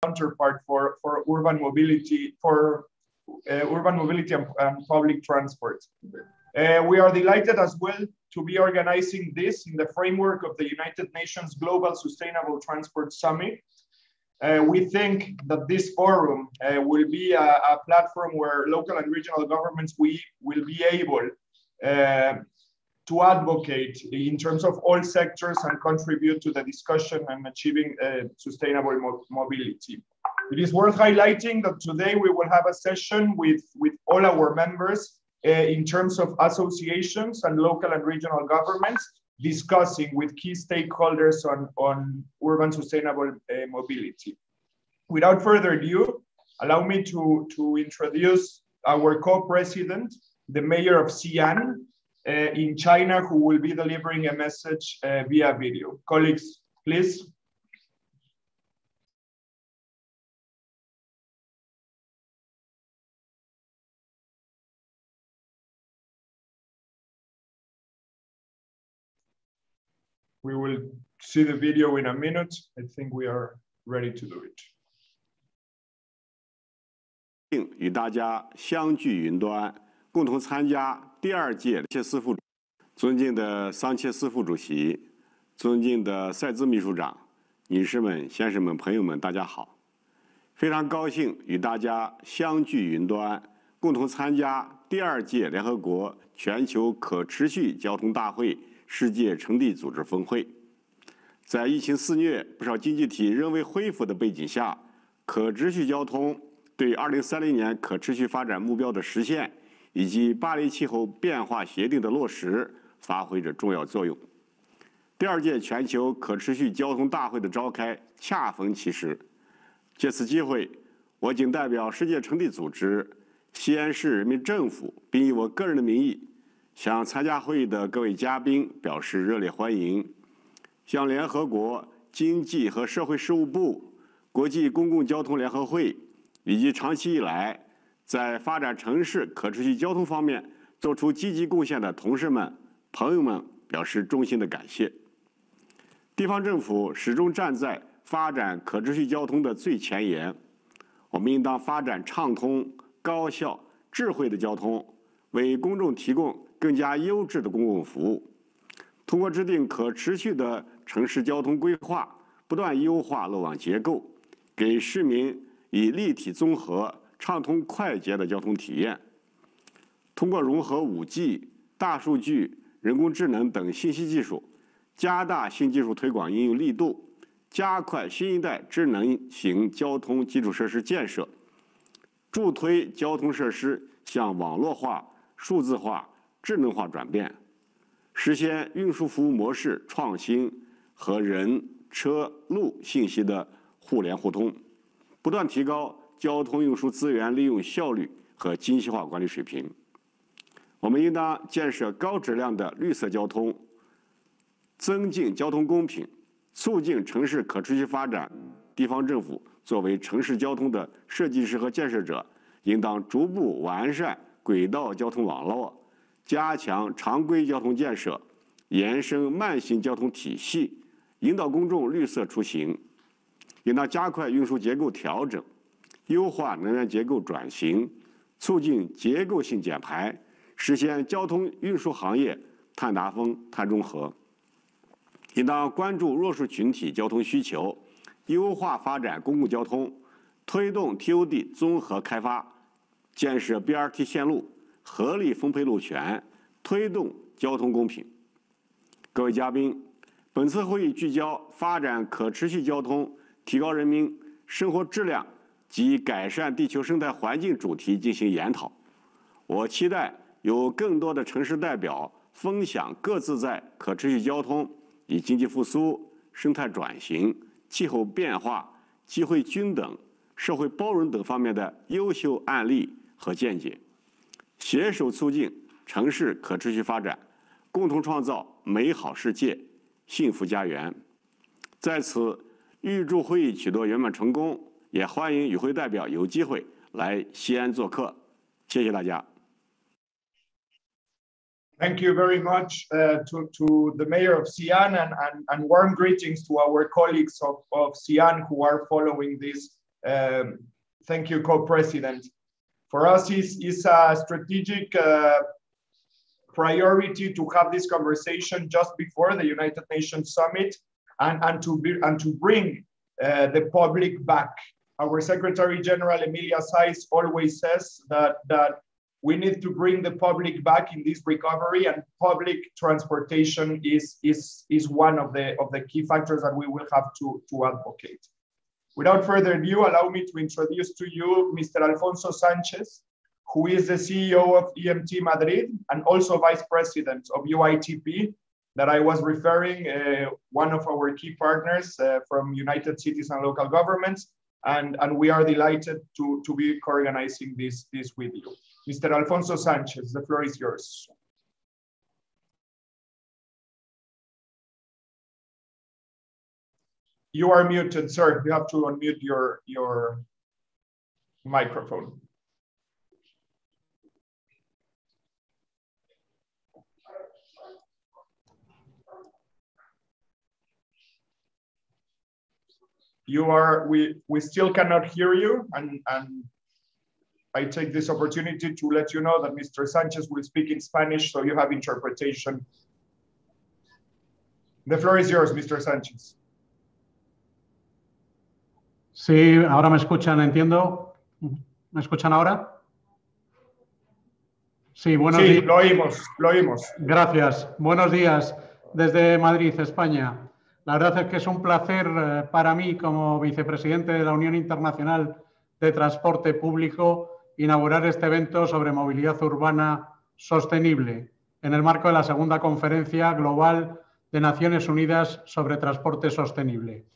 counterpart for urban mobility and public transport. We are delighted as well to be organizing this in the framework of the United Nations Global Sustainable Transport Summit. We think that this forum will be a platform where local and regional governments will be able to advocate in terms of all sectors and contribute to the discussion and achieving sustainable mobility. It is worth highlighting that today we will have a session with all our members in terms of associations and local and regional governments discussing with key stakeholders on urban sustainable mobility. Without further ado, allow me to introduce our co-president, the mayor of Xi'an in China, who will be delivering a message via video. Colleagues, please. We will see the video in a minute. I think we are ready to do it. 与大家相聚云端，共同参加第2届切斯副尊敬的桑切斯副主席，尊敬的塞兹秘书长，女士们、先生们、朋友们，大家好！非常高兴与大家相聚云端，共同参加第2届联合国全球可持续交通大会世界城地组织峰会。在疫情肆虐、不少经济体仍未恢复的背景下，可持续交通对2030年可持续发展目标的实现以及巴黎气候变化协定的落实发挥着重要作用。第2届全球可持续交通大会的召开恰逢其时，借此机会，我谨代表世界城地组织、西安市人民政府，并以我个人的名义，向参加会议的各位嘉宾表示热烈欢迎，向联合国经济和社会事务部、国际公共交通联合会以及长期以来在发展城市可持续交通方面做出积极贡献的同事们、朋友们表示衷心的感谢。地方政府始终站在发展可持续交通的最前沿，我们应当发展畅通、高效、智慧的交通，为公众提供更加优质的公共服务。通过制定可持续的城市交通规划，不断优化路网结构，给市民以立体综合、畅通快捷的交通体验。通过融合5G、大数据、人工智能等信息技术，加大新技术推广应用力度，加快新一代智能型交通基础设施建设，助推交通设施向网络化、数字化、智能化转变，实现运输服务模式创新和人、车、路信息的互联互通，不断提高交通运输资源利用效率和精细化管理水平。我们应当建设高质量的绿色交通，增进交通公平，促进城市可持续发展。地方政府作为城市交通的设计师和建设者，应当逐步完善轨道交通网络，加强常规交通建设，延伸慢行交通体系，引导公众绿色出行。应当加快运输结构调整，优化能源结构转型，促进结构性减排，实现交通运输行业碳达峰、碳中和。应当关注弱势群体交通需求，优化发展公共交通，推动 TOD 综合开发，建设 BRT 线路，合理分配路权，推动交通公平。各位嘉宾，本次会议聚焦发展可持续交通、提高人民生活质量及改善地球生态环境主题进行研讨。我期待有更多的城市代表分享各自在可持续交通、以经济复苏、生态转型、气候变化、机会均等、社会包容等方面的优秀案例和见解，携手促进城市可持续发展，共同创造美好世界、幸福家园。在此，预祝会议取得圆满成功，也欢迎与会代表有机会来西安做客。谢谢大家。Thank you very much to the mayor of Xi'an and warm greetings to our colleagues of Xi'an who are following this Thank you, co-president. For us, it's a strategic priority to have this conversation just before the United Nations Summit and to bring the public back. Our Secretary General Emilia Sais always says that we need to bring the public back in this recovery, and public transportation is one of the key factors that we will have to advocate. Without further ado, allow me to introduce to you Mr. Alfonso Sanchez, who is the CEO of EMT Madrid and also Vice President of UITP, that I was referring, one of our key partners from United Cities and Local Governments, and we are delighted to be co-organizing this with you. Mr. Alfonso Sanchez, the floor is yours. You are muted, sir. You have to unmute your microphone. We still cannot hear you, and I take this opportunity to let you know that Mr. Sanchez will speak in Spanish, so you have interpretation. The floor is yours, Mr. Sanchez. Sí, ahora me escuchan, entiendo. ¿Me escuchan ahora? Sí, buenos días. Lo oímos. Gracias. Buenos días desde Madrid, España. La verdad es que es un placer para mí, como vicepresidente de la Unión Internacional de Transporte Público, inaugurar este evento sobre movilidad urbana sostenible en el marco de la segunda conferencia global de Naciones Unidas sobre transporte sostenible.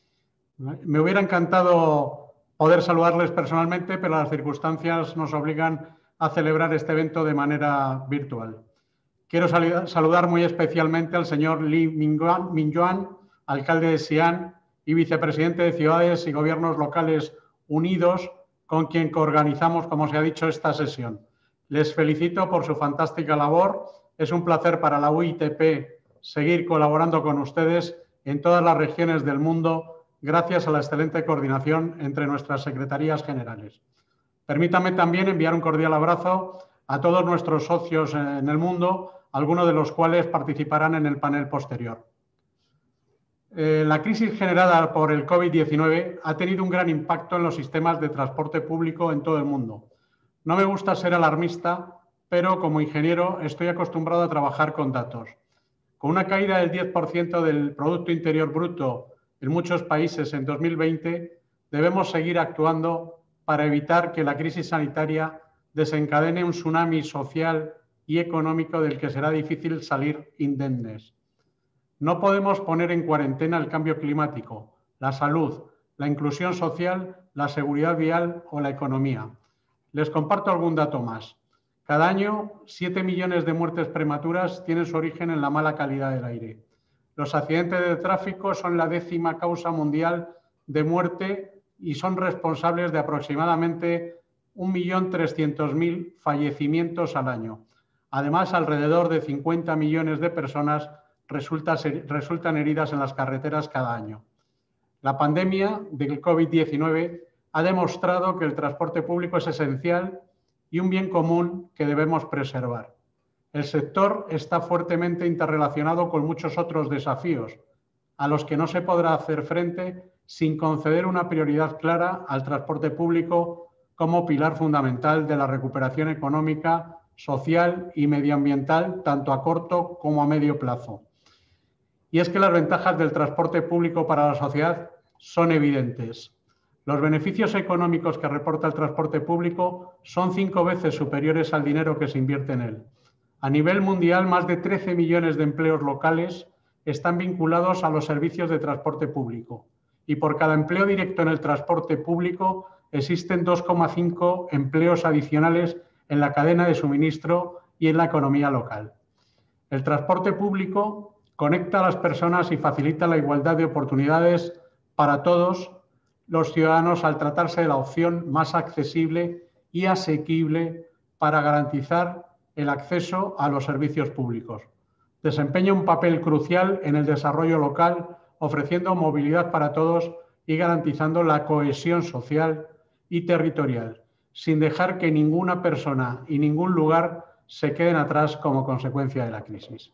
Me hubiera encantado poder saludarles personalmente, pero las circunstancias nos obligan a celebrar este evento de manera virtual. Quiero saludar muy especialmente al señor Li Mingyuan, alcalde de Xi'an y vicepresidente de Ciudades y Gobiernos Locales Unidos, con quien coorganizamos, como se ha dicho, esta sesión. Les felicito por su fantástica labor. Es un placer para la UITP seguir colaborando con ustedes en todas las regiones del mundo, gracias a la excelente coordinación entre nuestras secretarías generales. Permítanme también enviar un cordial abrazo a todos nuestros socios en el mundo, algunos de los cuales participarán en el panel posterior. La crisis generada por el COVID-19 ha tenido un gran impacto en los sistemas de transporte público en todo el mundo. No me gusta ser alarmista, pero como ingeniero estoy acostumbrado a trabajar con datos. Con una caída del 10% del Producto Interior Bruto en muchos países en 2020, debemos seguir actuando para evitar que la crisis sanitaria desencadene un tsunami social y económico del que será difícil salir indemnes. No podemos poner en cuarentena el cambio climático, la salud, la inclusión social, la seguridad vial o la economía. Les comparto algún dato más. Cada año, 7 millones de muertes prematuras tienen su origen en la mala calidad del aire. Los accidentes de tráfico son la 10ª causa mundial de muerte y son responsables de aproximadamente 1.300.000 fallecimientos al año. Además, alrededor de 50 millones de personas resultan heridas en las carreteras cada año. La pandemia del COVID-19 ha demostrado que el transporte público es esencial y un bien común que debemos preservar. El sector está fuertemente interrelacionado con muchos otros desafíos a los que no se podrá hacer frente sin conceder una prioridad clara al transporte público como pilar fundamental de la recuperación económica, social y medioambiental, tanto a corto como a medio plazo. Y es que las ventajas del transporte público para la sociedad son evidentes. Los beneficios económicos que reporta el transporte público son 5 veces superiores al dinero que se invierte en él. A nivel mundial, más de 13 millones de empleos locales están vinculados a los servicios de transporte público. Y por cada empleo directo en el transporte público existen 2,5 empleos adicionales en la cadena de suministro y en la economía local. El transporte público conecta a las personas y facilita la igualdad de oportunidades para todos los ciudadanos al tratarse de la opción más accesible y asequible para garantizar el acceso a los servicios públicos. Desempeña un papel crucial en el desarrollo local, ofreciendo movilidad para todos y garantizando la cohesión social y territorial, sin dejar que ninguna persona y ningún lugar se queden atrás como consecuencia de la crisis.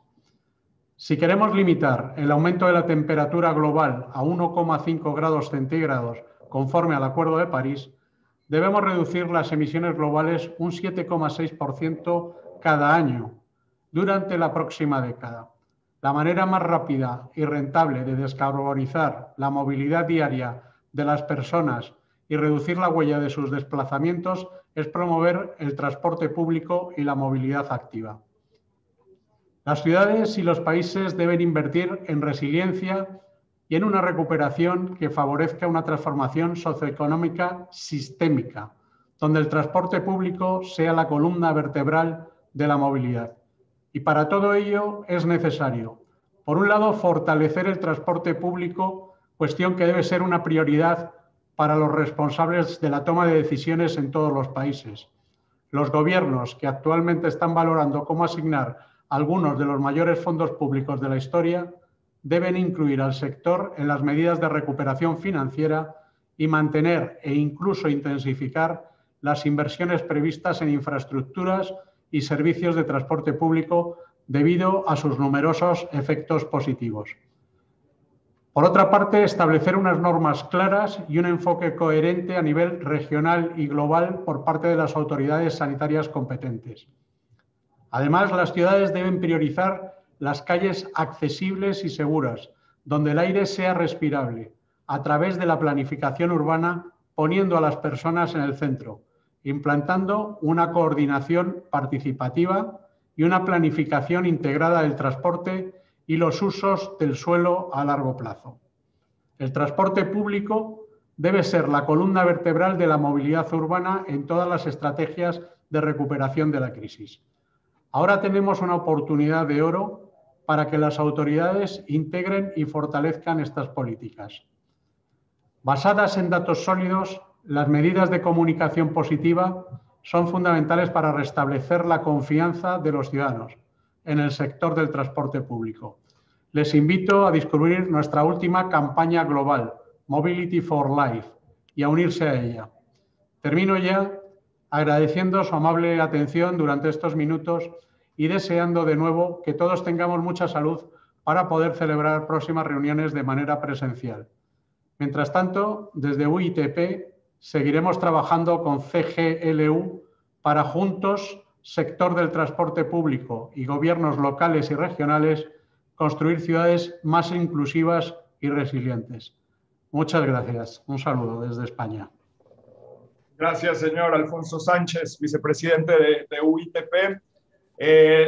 Si queremos limitar el aumento de la temperatura global a 1,5 grados centígrados conforme al Acuerdo de París, debemos reducir las emisiones globales un 7,6% cada año durante la próxima década. La manera más rápida y rentable de descarbonizar la movilidad diaria de las personas y reducir la huella de sus desplazamientos es promover el transporte público y la movilidad activa. Las ciudades y los países deben invertir en resiliencia y en una recuperación que favorezca una transformación socioeconómica sistémica, donde el transporte público sea la columna vertebral de la movilidad. Y para todo ello es necesario, por un lado, fortalecer el transporte público, cuestión que debe ser una prioridad para los responsables de la toma de decisiones en todos los países. Los gobiernos que actualmente están valorando cómo asignar algunos de los mayores fondos públicos de la historia deben incluir al sector en las medidas de recuperación financiera y mantener e incluso intensificar las inversiones previstas en infraestructuras y servicios de transporte público debido a sus numerosos efectos positivos. Por otra parte, establecer unas normas claras y un enfoque coherente a nivel regional y global por parte de las autoridades sanitarias competentes. Además, las ciudades deben priorizar las calles accesibles y seguras, donde el aire sea respirable, a través de la planificación urbana, poniendo a las personas en el centro, implantando una coordinación participativa y una planificación integrada del transporte y los usos del suelo a largo plazo. El transporte público debe ser la columna vertebral de la movilidad urbana en todas las estrategias de recuperación de la crisis. Ahora tenemos una oportunidad de oro para que las autoridades integren y fortalezcan estas políticas. Basadas en datos sólidos, las medidas de comunicación positiva son fundamentales para restablecer la confianza de los ciudadanos en el sector del transporte público. Les invito a descubrir nuestra última campaña global, Mobility for Life, y a unirse a ella. Termino ya agradeciendo su amable atención durante estos minutos y deseando de nuevo que todos tengamos mucha salud para poder celebrar próximas reuniones de manera presencial. Mientras tanto, desde UITP seguiremos trabajando con CGLU para juntos, sector del transporte público y gobiernos locales y regionales, construir ciudades más inclusivas y resilientes. Muchas gracias. Un saludo desde España. Gracias, señor Alfonso Sánchez, vicepresidente de UITP.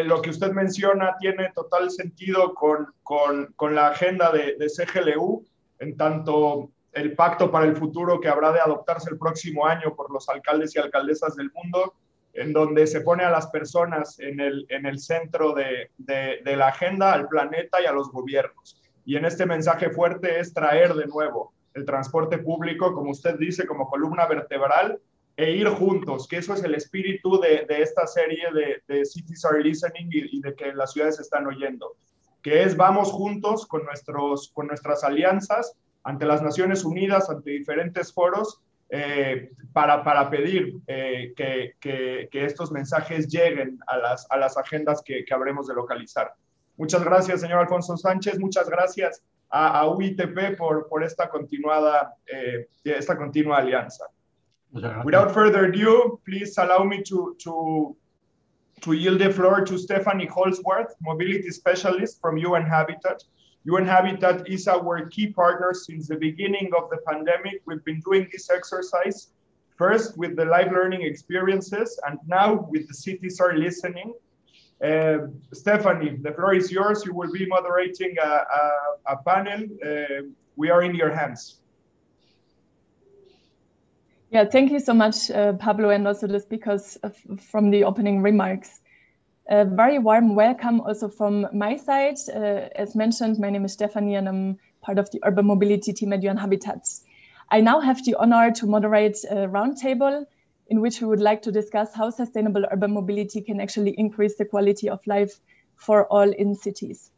Lo que usted menciona tiene total sentido con la agenda de CGLU, en tanto el pacto para el futuro que habrá de adoptarse el próximo año por los alcaldes y alcaldesas del mundo, en donde se pone a las personas en el centro de la agenda, al planeta y a los gobiernos. Y en este mensaje fuerte es traer de nuevo el transporte público, como usted dice, como columna vertebral, e ir juntos, que eso es el espíritu de esta serie de CitiesAreListening y de que las ciudades están oyendo, que es vamos juntos con nuestras alianzas ante las Naciones Unidas, ante diferentes foros, para pedir que estos mensajes lleguen a las agendas que habremos de localizar. Muchas gracias, señor Alfonso Sánchez. Muchas gracias a UITP por esta continua alianza. Without further ado, please allow me to yield the floor to Stephanie Holsworth, Mobility Specialist from UN Habitat. UN Habitat is our key partner since the beginning of the pandemic. We've been doing this exercise first with the live learning experiences and now with the CitiesAreListening. Stephanie, the floor is yours. You will be moderating a panel. We are in your hands. Yeah, thank you so much, Pablo, and also the speakers from the opening remarks. A very warm welcome also from my side. As mentioned, my name is Stephanie and I'm part of the urban mobility team at UN Habitats. I now have the honor to moderate a roundtable in which we would like to discuss how sustainable urban mobility can actually increase the quality of life for all in cities.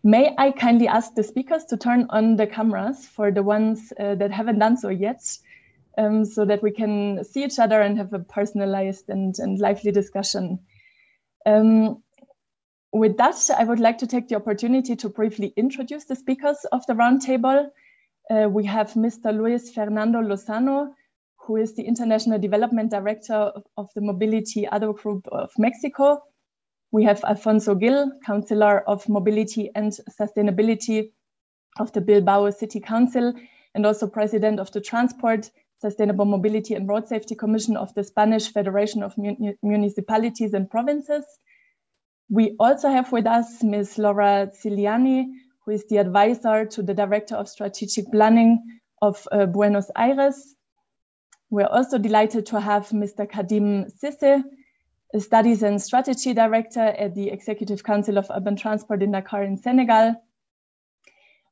May I kindly ask the speakers to turn on the cameras for the ones that haven't done so yet. so that we can see each other and have a personalized and lively discussion. With that, I would like to take the opportunity to briefly introduce the speakers of the roundtable. We have Mr. Luis Fernando Lozano, who is the International Development Director of the Mobility Other Group of Mexico. We have Alfonso Gil, Councillor of Mobility and Sustainability of the Bilbao City Council, and also President of the Transport, Sustainable Mobility and Road Safety Commission of the Spanish Federation of Municipalities and Provinces. We also have with us Ms. Laura Ciliani, who is the advisor to the Director of Strategic Planning of Buenos Aires. We're also delighted to have Mr. Kadim Sisse, Studies and Strategy Director at the Executive Council of Urban Transport in Dakar in Senegal.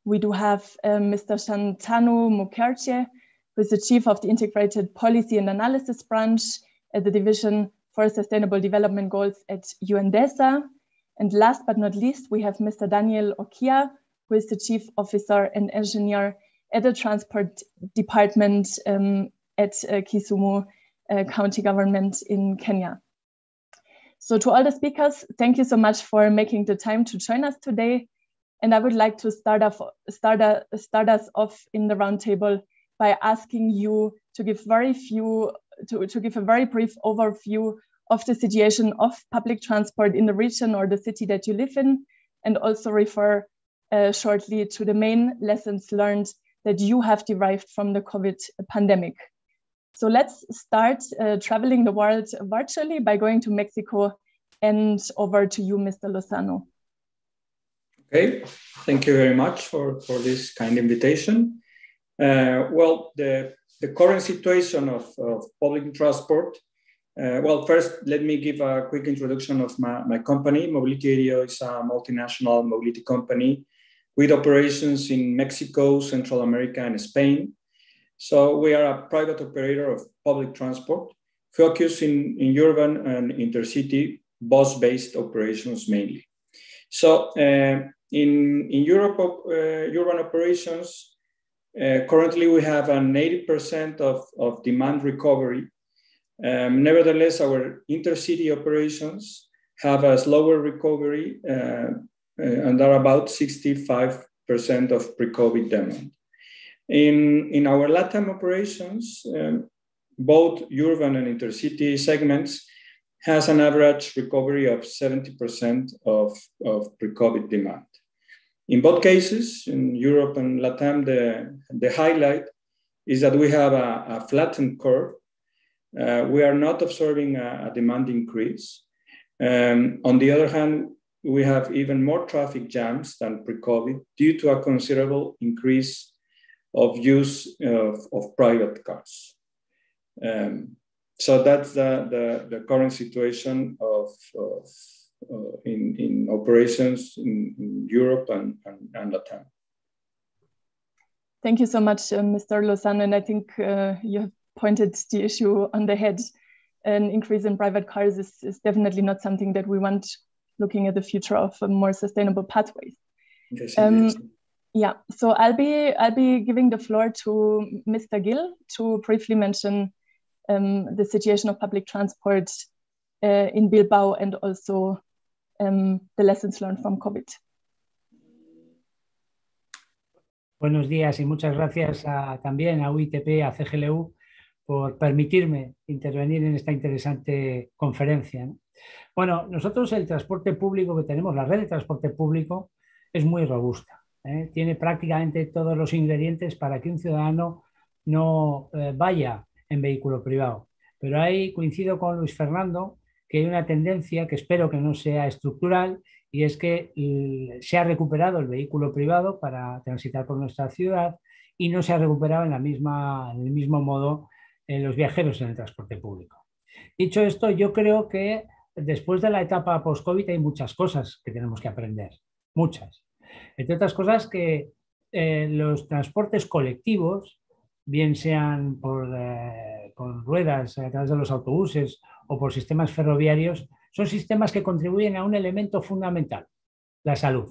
We do have Mr. Shantanu Mukherjee, who is the Chief of the Integrated Policy and Analysis Branch at the Division for Sustainable Development Goals at UNDESA. And last but not least, we have Mr. Daniel Okia, who is the Chief Officer and Engineer at the Transport Department at Kisumu County Government in Kenya. So to all the speakers, thank you so much for making the time to join us today. And I would like to start us off in the roundtable by asking you to give to give a very brief overview of the situation of public transport in the region or the city that you live in, and also refer shortly to the main lessons learned that you have derived from the COVID pandemic. So let's start traveling the world virtually by going to Mexico, and over to you, Mr. Lozano. Okay, thank you very much for this kind invitation. Well, the current situation of public transport, well, first, let me give a quick introduction of my company. Mobility ADO is a multinational mobility company with operations in Mexico, Central America, and Spain. So we are a private operator of public transport, focused in urban and intercity bus-based operations mainly. So in Europe, urban operations, currently we have an 80% of demand recovery. Nevertheless, our intercity operations have a slower recovery and are about 65% of pre-COVID demand. In our LATAM operations, both urban and intercity segments has an average recovery of 70% of pre-COVID demand. In both cases, in Europe and LATAM, the highlight is that we have a flattened curve. We are not observing a demand increase. On the other hand, we have even more traffic jams than pre-COVID due to a considerable increase of use of private cars. So that's the current situation in operations in Europe and LATAM. Thank you so much, Mr. Lozano. And I think you have pointed the issue on the head. An increase in private cars is definitely not something that we want, looking at the future of more sustainable pathways. Yes, yeah, so I'll be giving the floor to Mr. Gil to briefly mention the situation of public transport in Bilbao and also the lessons learned from COVID. Buenos días y muchas gracias también a UITP, a CGLU, por permitirme intervenir en esta interesante conferencia, ¿no? Bueno, nosotros el transporte público que tenemos, la red de transporte público, es muy robusta. Tiene prácticamente todos los ingredientes para que un ciudadano no vaya en vehículo privado. Pero ahí coincido con Luis Fernando que hay una tendencia que espero que no sea estructural, y es que se ha recuperado el vehículo privado para transitar por nuestra ciudad y no se ha recuperado en el mismo modo los viajeros en el transporte público. Dicho esto, yo creo que después de la etapa post-COVID hay muchas cosas que tenemos que aprender, muchas. Entre otras cosas que los transportes colectivos, bien sean con ruedas a través de los autobuses o por sistemas ferroviarios, son sistemas que contribuyen a un elemento fundamental, la salud.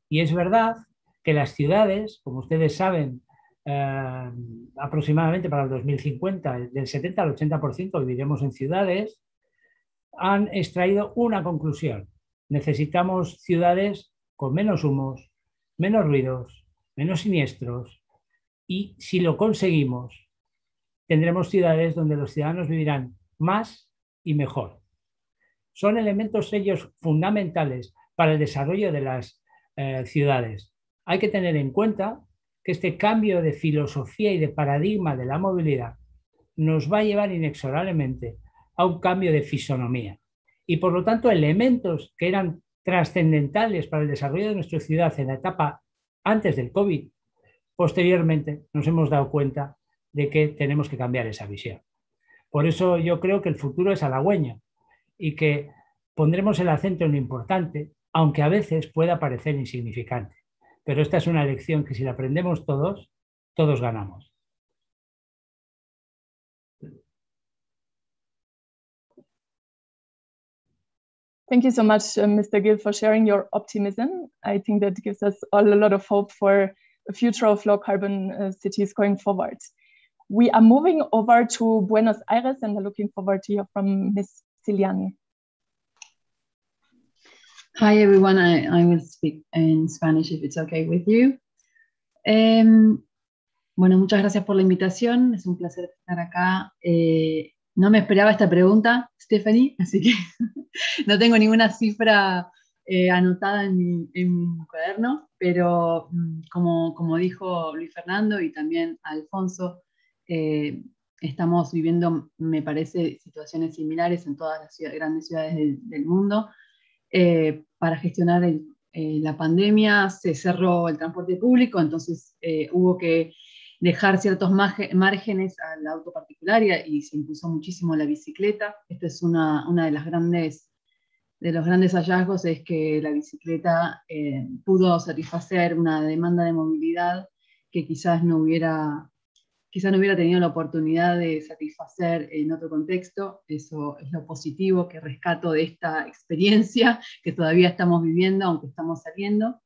Y es verdad que las ciudades, como ustedes saben, aproximadamente para el 2050, del 70 al 80% viviremos en ciudades, han extraído una conclusión. Necesitamos ciudades con menos humos, menos ruidos, menos siniestros, y si lo conseguimos, tendremos ciudades donde los ciudadanos vivirán más y mejor. Son elementos ellos fundamentales para el desarrollo de las ciudades. Hay que tener en cuenta que este cambio de filosofía y de paradigma de la movilidad nos va a llevar inexorablemente a un cambio de fisonomía. Y por lo tanto, elementos que eran trascendentales para el desarrollo de nuestra ciudad en la etapa antes del COVID, posteriormente nos hemos dado cuenta de que tenemos que cambiar esa visión. Por eso yo creo que el futuro es halagüeño y que pondremos el acento en lo importante, aunque a veces pueda parecer insignificante. Pero esta es una lección que si la aprendemos todos, todos ganamos. Thank you so much, Mr. Gill, for sharing your optimism. I think that gives us all a lot of hope for a future of low carbon cities going forward. We are moving over to Buenos Aires and are looking forward to hear from Ms. Ciliani. Hi, everyone. I will speak in Spanish if it's okay with you. Bueno, muchas gracias por la invitación. Es un placer estar acá. No me esperaba esta pregunta, Stephanie, así que no tengo ninguna cifra anotada en mi cuaderno, pero como dijo Luis Fernando y también Alfonso, estamos viviendo, me parece, situaciones similares en todas las grandes ciudades del mundo. Para gestionar la pandemia se cerró el transporte público, entonces hubo que dejar ciertos márgenes al auto particular y se impulsó muchísimo la bicicleta. Esta es una de los grandes hallazgos, es que la bicicleta pudo satisfacer una demanda de movilidad que quizás no hubiera tenido la oportunidad de satisfacer en otro contexto. Eso es lo positivo que rescato de esta experiencia que todavía estamos viviendo, aunque estamos saliendo,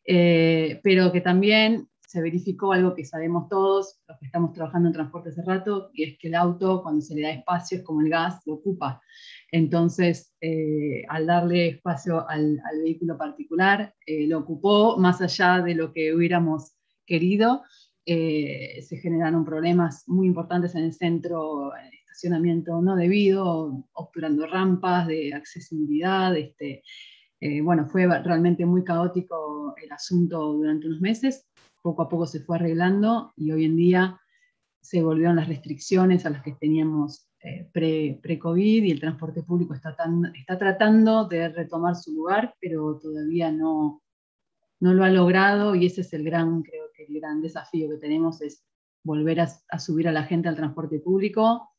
pero que también se verificó algo que sabemos todos, los que estamos trabajando en transporte hace rato, y es que el auto, cuando se le da espacio, es como el gas, lo ocupa. Entonces, al darle espacio al vehículo particular, lo ocupó más allá de lo que hubiéramos querido. Se generaron problemas muy importantes en el centro, estacionamiento no debido, obturando rampas de accesibilidad. Bueno, fue realmente muy caótico el asunto durante unos meses. Poco a poco se fue arreglando y hoy en día se volvieron las restricciones a las que teníamos pre-COVID, y el transporte público está tratando de retomar su lugar, pero todavía no lo ha logrado, y ese es creo que el gran desafío que tenemos, es volver a subir a la gente al transporte público,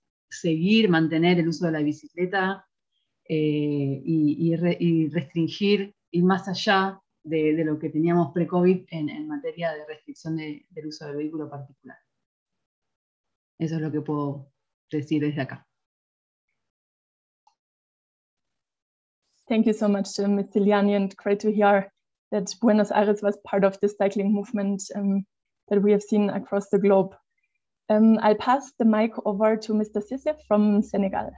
mantener el uso de la bicicleta y restringir, ir más allá de lo que teníamos pre-COVID en materia de restricción del uso del vehículo particular. Eso es lo que puedo decir desde acá. Thank you so much, Ms. Ciliani, and great to hear that Buenos Aires was part of the cycling movement that we have seen across the globe. I'll pass the mic over to Mr. Cissé from Senegal.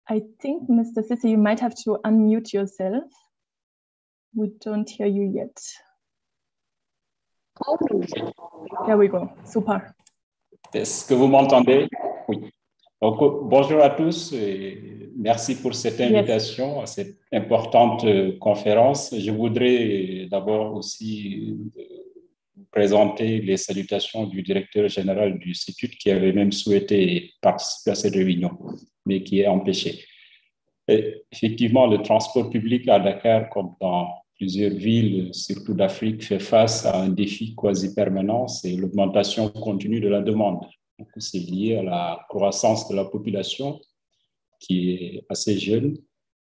I think, Mr. Cissé, you might have to unmute yourself. We don't hear you yet. There we go. Super. Est-ce que vous m'entendez? Oui. Donc, bonjour à tous et merci pour cette invitation à cette importante conférence. Je voudrais d'abord aussi vous présenter les salutations du directeur général du CETUD, qui avait même souhaité participer à cette réunion, mais qui est empêché. Et effectivement, le transport public à Dakar, comme dans plusieurs villes, surtout d'Afrique, fait face à un défi quasi permanent, c'est l'augmentation continue de la demande. C'est lié à la croissance de la population, qui est assez jeune,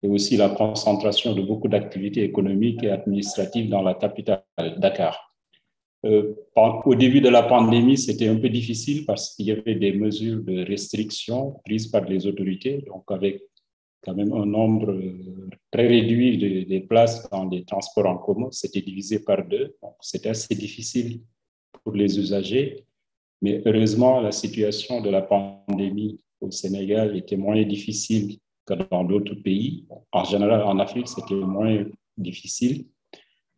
et aussi la concentration de beaucoup d'activités économiques et administratives dans la capitale, Dakar. Au début de la pandémie, c'était un peu difficile parce qu'il y avait des mesures de restriction prises par les autorités, donc avec quand même un nombre très réduit de places dans les transports en commun. C'était divisé par 2, donc c'était assez difficile pour les usagers. Mais heureusement, la situation de la pandémie au Sénégal était moins difficile que dans d'autres pays. En général, en Afrique, c'était moins difficile.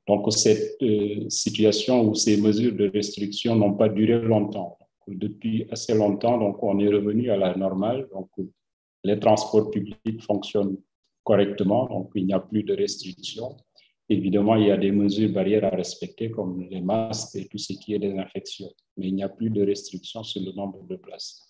Donc, cette situation ou ces mesures de restriction n'ont pas duré longtemps. Depuis assez longtemps, donc, on est revenu à la normale. Donc, les transports publics fonctionnent correctement, donc il n'y a plus de restrictions. Évidemment, il y a des mesures barrières à respecter, comme les masques et tout ce qui est désinfection, mais il n'y a plus de restrictions sur le nombre de places.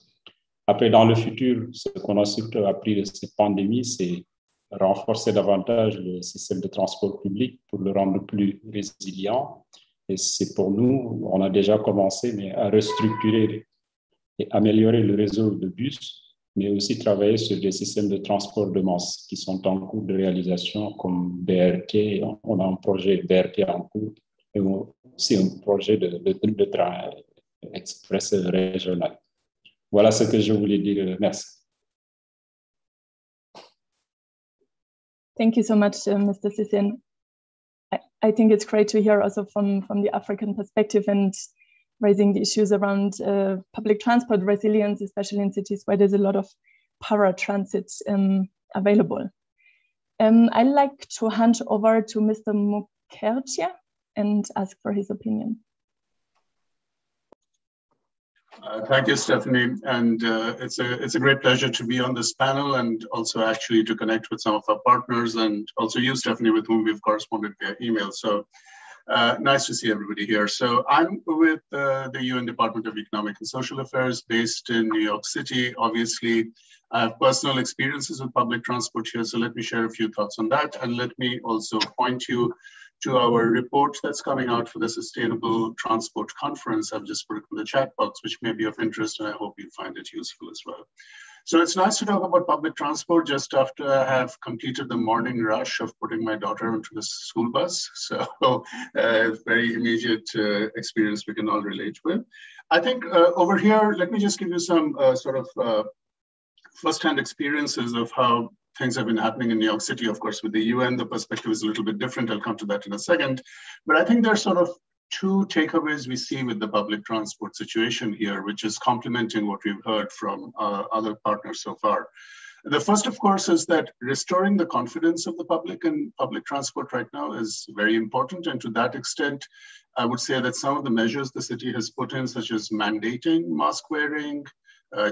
Après, dans le futur, ce qu'on a surtout appris de cette pandémie, c'est renforcer davantage le système de transport public pour le rendre plus résilient. Et c'est pour nous, on a déjà commencé, mais à restructurer et améliorer le réseau de bus, mais aussi travailler sur des systèmes de transport de masse qui sont en cours de réalisation, comme BRT. On a un projet BRT en cours et aussi un projet de train express régional. Voilà ce que je voulais dire. Merci. Thank you so much, Mr. Sissien. I think it's great to hear also from the African perspective and raising the issues around public transport resilience, especially in cities where there's a lot of paratransit available. I'd like to hand over to Mr. Mukherjee and ask for his opinion. Thank you, Stephanie. And it's a great pleasure to be on this panel and also actually to connect with some of our partners and also you, Stephanie, with whom we've corresponded via email. So nice to see everybody here. So I'm with the UN Department of Economic and Social Affairs based in New York City. Obviously, I have personal experiences with public transport here. So let me share a few thoughts on that. And let me also point you to our report that's coming out for the Sustainable Transport Conference. I've just put it in the chat box, which may be of interest, and I hope you find it useful as well. So it's nice to talk about public transport just after I have completed the morning rush of putting my daughter into the school bus. So very immediate experience we can all relate with. I think over here, let me just give you some sort of firsthand experiences of how things have been happening in New York City. Of course, with the UN, the perspective is a little bit different. I'll come to that in a second. But I think there's sort of two takeaways we see with the public transport situation here, which is complementing what we've heard from other partners so far. The first, of course, is that restoring the confidence of the public in public transport right now is very important. And to that extent, I would say that some of the measures the city has put in, such as mandating mask wearing,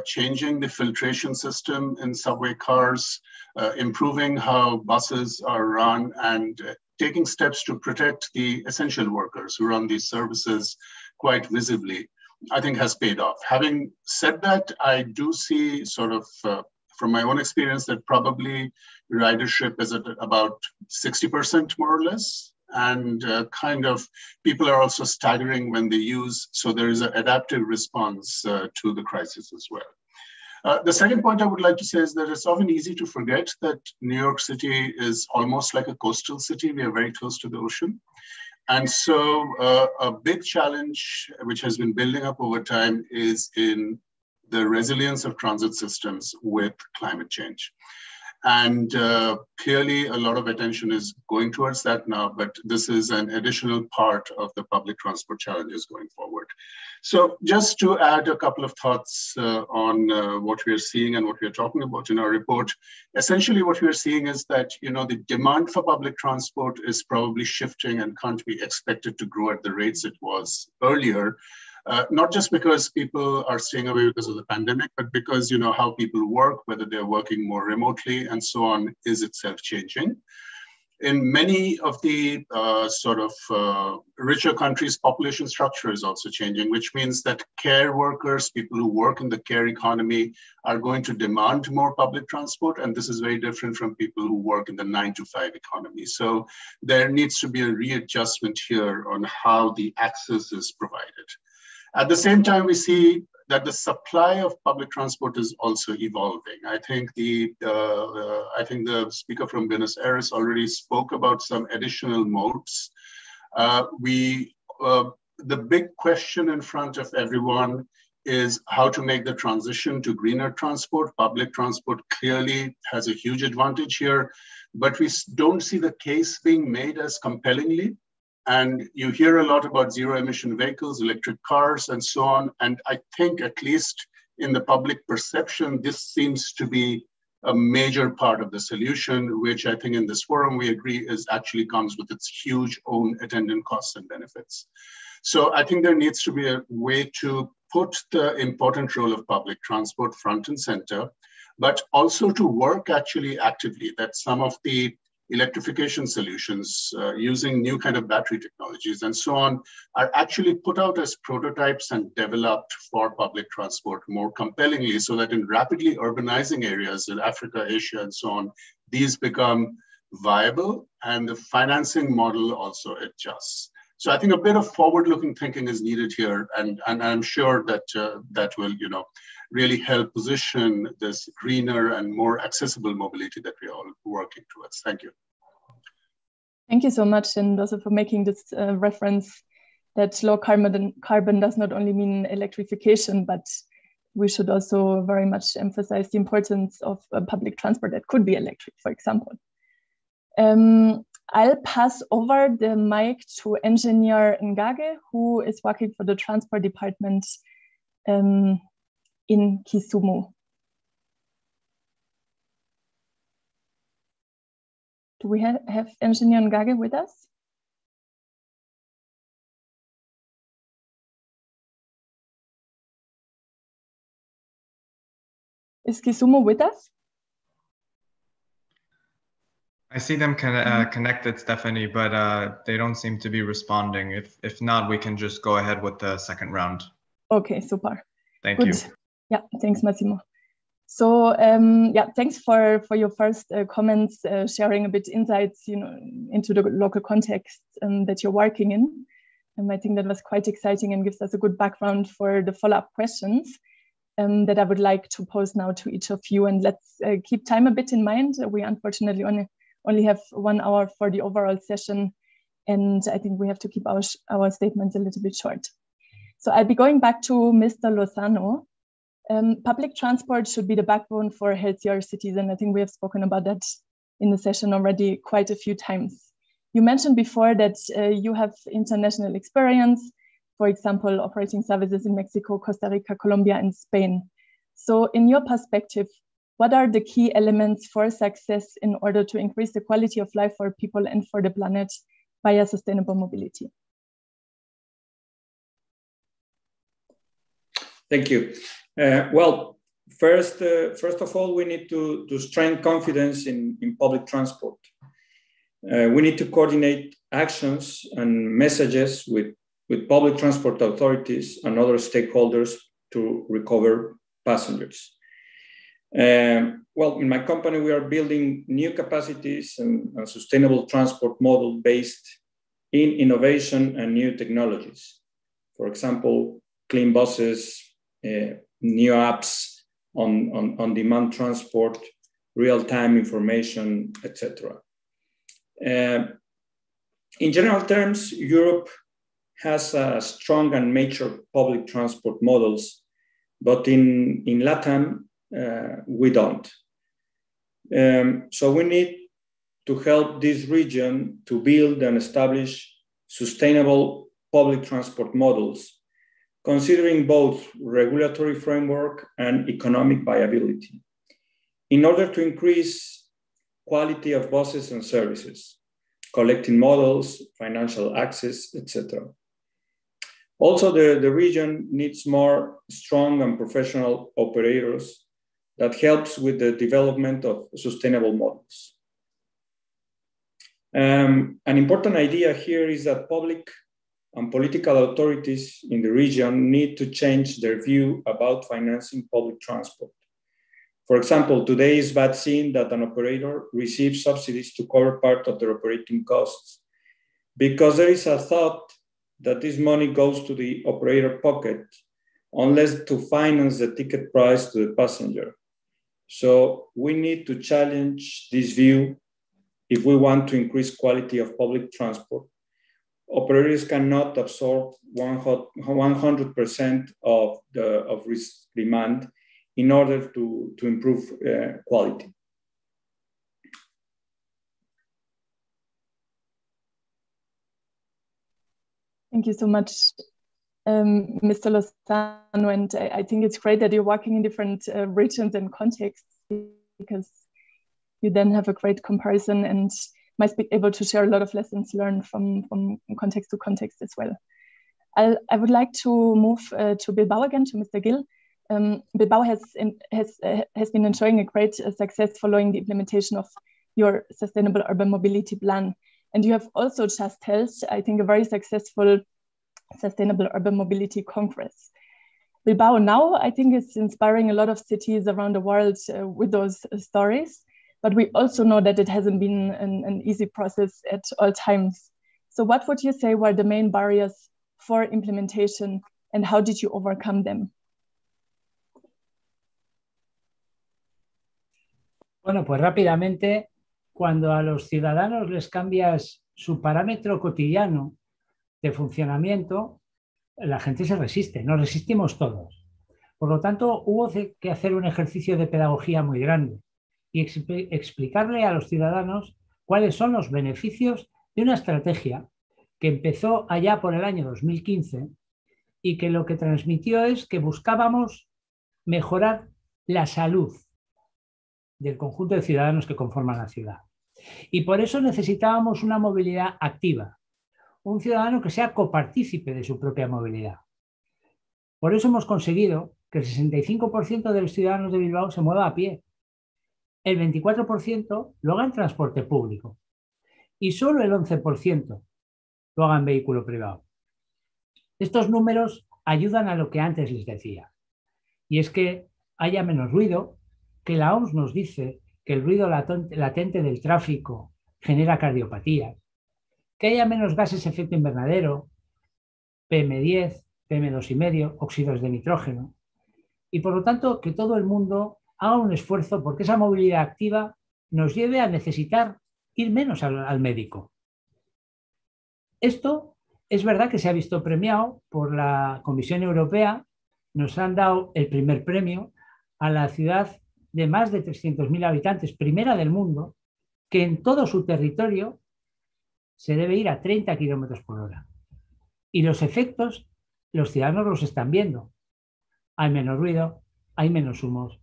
changing the filtration system in subway cars, improving how buses are run, and taking steps to protect the essential workers who run these services quite visibly, I think has paid off. Having said that, I do see sort of from my own experience that probably ridership is at about 60% more or less. And kind of people are also staggering when they use, so there is an adaptive response to the crisis as well. The second point I would like to say is that it's often easy to forget that New York City is almost like a coastal city. We are very close to the ocean. And so a big challenge which has been building up over time is in the resilience of transit systems with climate change. And clearly a lot of attention is going towards that now, but this is an additional part of the public transport challenges going forward. So just to add a couple of thoughts on what we are seeing and what we are talking about in our report, essentially what we are seeing is that, you know, the demand for public transport is probably shifting and can't be expected to grow at the rates it was earlier. Not just because people are staying away because of the pandemic, but because, you know, how people work, whether they're working more remotely and so on, is itself changing. In many of the richer countries, population structure is also changing, which means that care workers, people who work in the care economy, are going to demand more public transport. And this is very different from people who work in the 9-to-5 economy. So there needs to be a readjustment here on how the access is provided. At the same time, we see that the supply of public transport is also evolving. I think the speaker from Buenos Aires already spoke about some additional modes. The the big question in front of everyone is how to make the transition to greener transport. Public transport clearly has a huge advantage here, but we don't see the case being made as compellingly. And you hear a lot about zero emission vehicles, electric cars, and so on. And I think at least in the public perception, this seems to be a major part of the solution, which I think in this forum we agree is actually comes with its huge own attendant costs and benefits. So I think there needs to be a way to put the important role of public transport front and center, but also to work actually actively that some of the electrification solutions using new kind of battery technologies and so on are actually put out as prototypes and developed for public transport more compellingly, so that in rapidly urbanizing areas in Africa, Asia, and so on, these become viable and the financing model also adjusts. So I think a bit of forward-looking thinking is needed here, and I'm sure that that will, really help position this greener and more accessible mobility that we're all working towards. Thank you. Thank you so much, and also for making this reference that low carbon does not only mean electrification, but we should also very much emphasize the importance of public transport that could be electric, for example. I'll pass over the mic to Engineer Ngage, who is working for the Transport Department in Kisumu. Do we have Engineer Ngage with us? Is Kisumu with us? I see them connected, Stephanie, but they don't seem to be responding. If not, we can just go ahead with the second round. Okay, super. Thank Good. you. Yeah, thanks, Massimo. So yeah, thanks for your first comments, sharing a bit insights, into the local context that you're working in. I think that was quite exciting and gives us a good background for the follow-up questions that I would like to pose now to each of you. And let's keep time a bit in mind. We unfortunately only have 1 hour for the overall session, and I think we have to keep our statements a little bit short. So I'll be going back to Mr. Lozano. Public transport should be the backbone for healthier cities, and I think we have spoken about that in the session already quite a few times. You mentioned before that you have international experience, for example, operating services in Mexico, Costa Rica, Colombia, and Spain. So in your perspective, what are the key elements for success in order to increase the quality of life for people and for the planet via sustainable mobility? Thank you. Well, first of all, we need to strengthen confidence in public transport. We need to coordinate actions and messages with public transport authorities and other stakeholders to recover passengers. Well, in my company, we are building new capacities and sustainable transport model based in innovation and new technologies. For example, clean buses, new apps on demand transport, real-time information, etc. In general terms, Europe has strong and mature public transport models, but in LATAM, we don't. So we need to help this region to build and establish sustainable public transport models, considering both regulatory framework and economic viability, in order to increase quality of buses and services, collecting models, financial access, etc. Also, the region needs more strong and professional operators that helps with the development of sustainable models. An important idea here is that public and political authorities in the region need to change their view about financing public transport. For example, today is bad seen that an operator receives subsidies to cover part of their operating costs, because there is a thought that this money goes to the operator pocket unless to finance the ticket price to the passenger. So we need to challenge this view if we want to increase quality of public transport, operators cannot absorb 100% of risk demand in order to improve quality. Thank you so much, Mr. Lozano, and I think it's great that you're working in different regions and contexts, because you then have a great comparison and might be able to share a lot of lessons learned from context to context as well. I would like to move to Bilbao again, to Mr. Gil. Bilbao has been enjoying a great success following the implementation of your Sustainable Urban Mobility Plan. And you have also just held, I think, a very successful Sustainable Urban Mobility Congress. Bilbao now, I think, is inspiring a lot of cities around the world with those stories. But we also know that it hasn't been an easy process at all times. So what would you say were the main barriers for implementation, and how did you overcome them? Bueno, pues rápidamente, cuando a los ciudadanos les cambias su parámetro cotidiano de funcionamiento, la gente se resiste, nos resistimos todos. Por lo tanto, hubo que hacer un ejercicio de pedagogía muy grande y explicarle a los ciudadanos cuáles son los beneficios de una estrategia que empezó allá por el año 2015 y que lo que transmitió es que buscábamos mejorar la salud del conjunto de ciudadanos que conforman la ciudad. Y por eso necesitábamos una movilidad activa, un ciudadano que sea copartícipe de su propia movilidad. Por eso hemos conseguido que el 65% de los ciudadanos de Bilbao se mueva a pie, el 24% lo haga en transporte público y solo el 11% lo haga en vehículo privado. Estos números ayudan a lo que antes les decía, y es que haya menos ruido, que la OMS nos dice que el ruido latente del tráfico genera cardiopatías, que haya menos gases de efecto invernadero, PM10, PM2,5, óxidos de nitrógeno, y por lo tanto que todo el mundo haga un esfuerzo porque esa movilidad activa nos lleve a necesitar ir menos al médico. Esto es verdad que se ha visto premiado por la Comisión Europea. Nos han dado el primer premio a la ciudad de más de 300.000 habitantes, primera del mundo, que en todo su territorio se debe ir a 30 km/h. Y los efectos, los ciudadanos los están viendo. Hay menos ruido, hay menos humos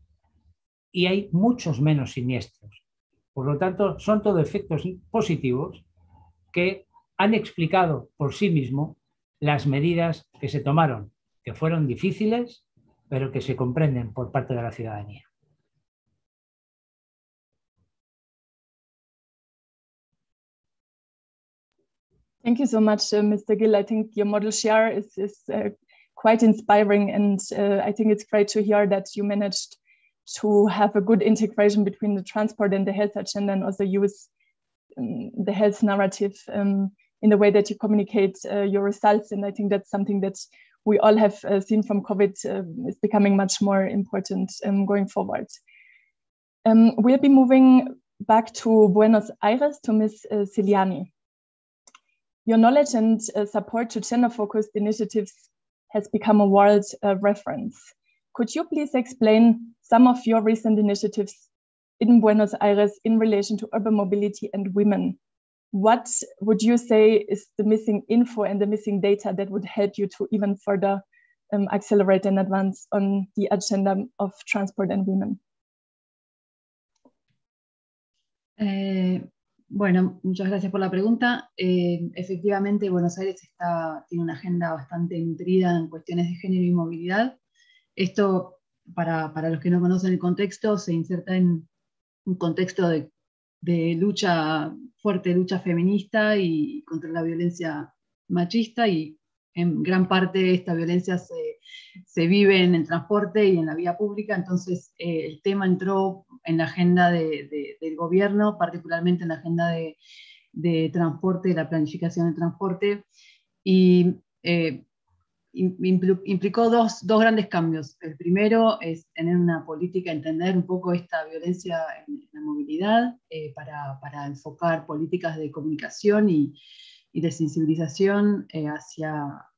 y hay muchos menos siniestros. Por lo tanto, son todo efectos positivos que han explicado por sí mismo las medidas que se tomaron, que fueron difíciles, pero que se comprenden por parte de la ciudadanía. Thank you so much, Mr. Gill. I think your model share is quite inspiring, and I think it's great to hear that you managed to have a good integration between the transport and the health agenda, and also use the health narrative in the way that you communicate your results. And I think that's something that we all have seen from COVID is becoming much more important going forward. We'll be moving back to Buenos Aires to Ms. Ciliani. Your knowledge and support to gender-focused initiatives has become a world reference. Could you please explain some of your recent initiatives in Buenos Aires in relation to urban mobility and women? What would you say is the missing info and the missing data that would help you to even further accelerate and advance on the agenda of transport and women? Bueno, muchas gracias por la pregunta. Efectivamente, Buenos Aires tiene una agenda bastante nutrida en cuestiones de género y movilidad. Esto, para los que no conocen el contexto, se inserta en un contexto de lucha, fuerte lucha feminista y contra la violencia machista, y en gran parte esta violencia se vive en el transporte y en la vía pública. Entonces el tema entró en la agenda del gobierno, particularmente en la agenda de transporte, la planificación del transporte, y implicó dos grandes cambios. El primero es tener una política, entender un poco esta violencia en la movilidad, para enfocar políticas de comunicación de sensibilización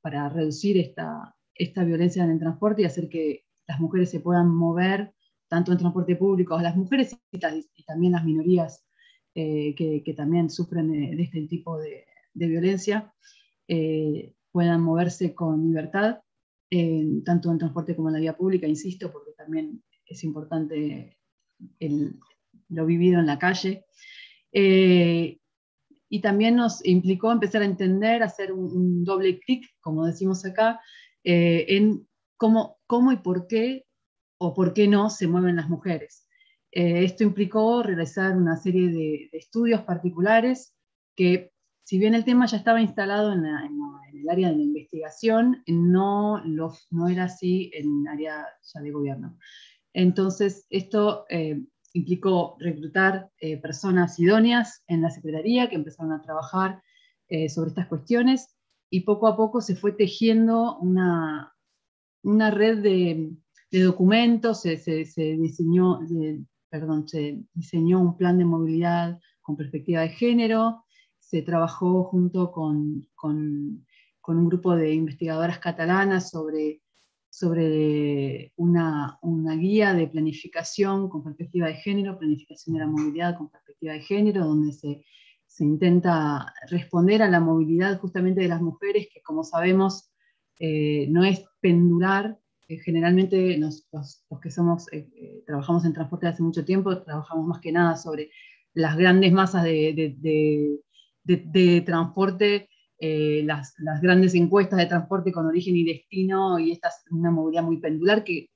para reducir esta violencia en el transporte y hacer que las mujeres se puedan mover tanto en transporte público, las mujeres y también las minorías que también sufren de este tipo de violencia, puedan moverse con libertad, tanto en transporte como en la vía pública, insisto, porque también es importante lo vivido en la calle. Y también nos implicó empezar a entender, hacer un doble clic, como decimos acá, en cómo y por qué, o por qué no, se mueven las mujeres. Esto implicó realizar una serie de estudios particulares que, si bien el tema ya estaba instalado en el área de la investigación, no era así en el área ya de gobierno. Entonces, esto implicó reclutar personas idóneas en la Secretaría que empezaron a trabajar sobre estas cuestiones, y poco a poco se fue tejiendo una red de documentos, se diseñó un plan de movilidad con perspectiva de género, se trabajó junto con un grupo de investigadoras catalanas sobre una guía de planificación con perspectiva de género, planificación de la movilidad con perspectiva de género, donde se intenta responder a la movilidad justamente de las mujeres, que, como sabemos, no es pendular. Generalmente los que trabajamos en transporte hace mucho tiempo, trabajamos más que nada sobre las grandes masas de transporte, las grandes encuestas de transporte con origen y destino, y esta es una movilidad muy pendular que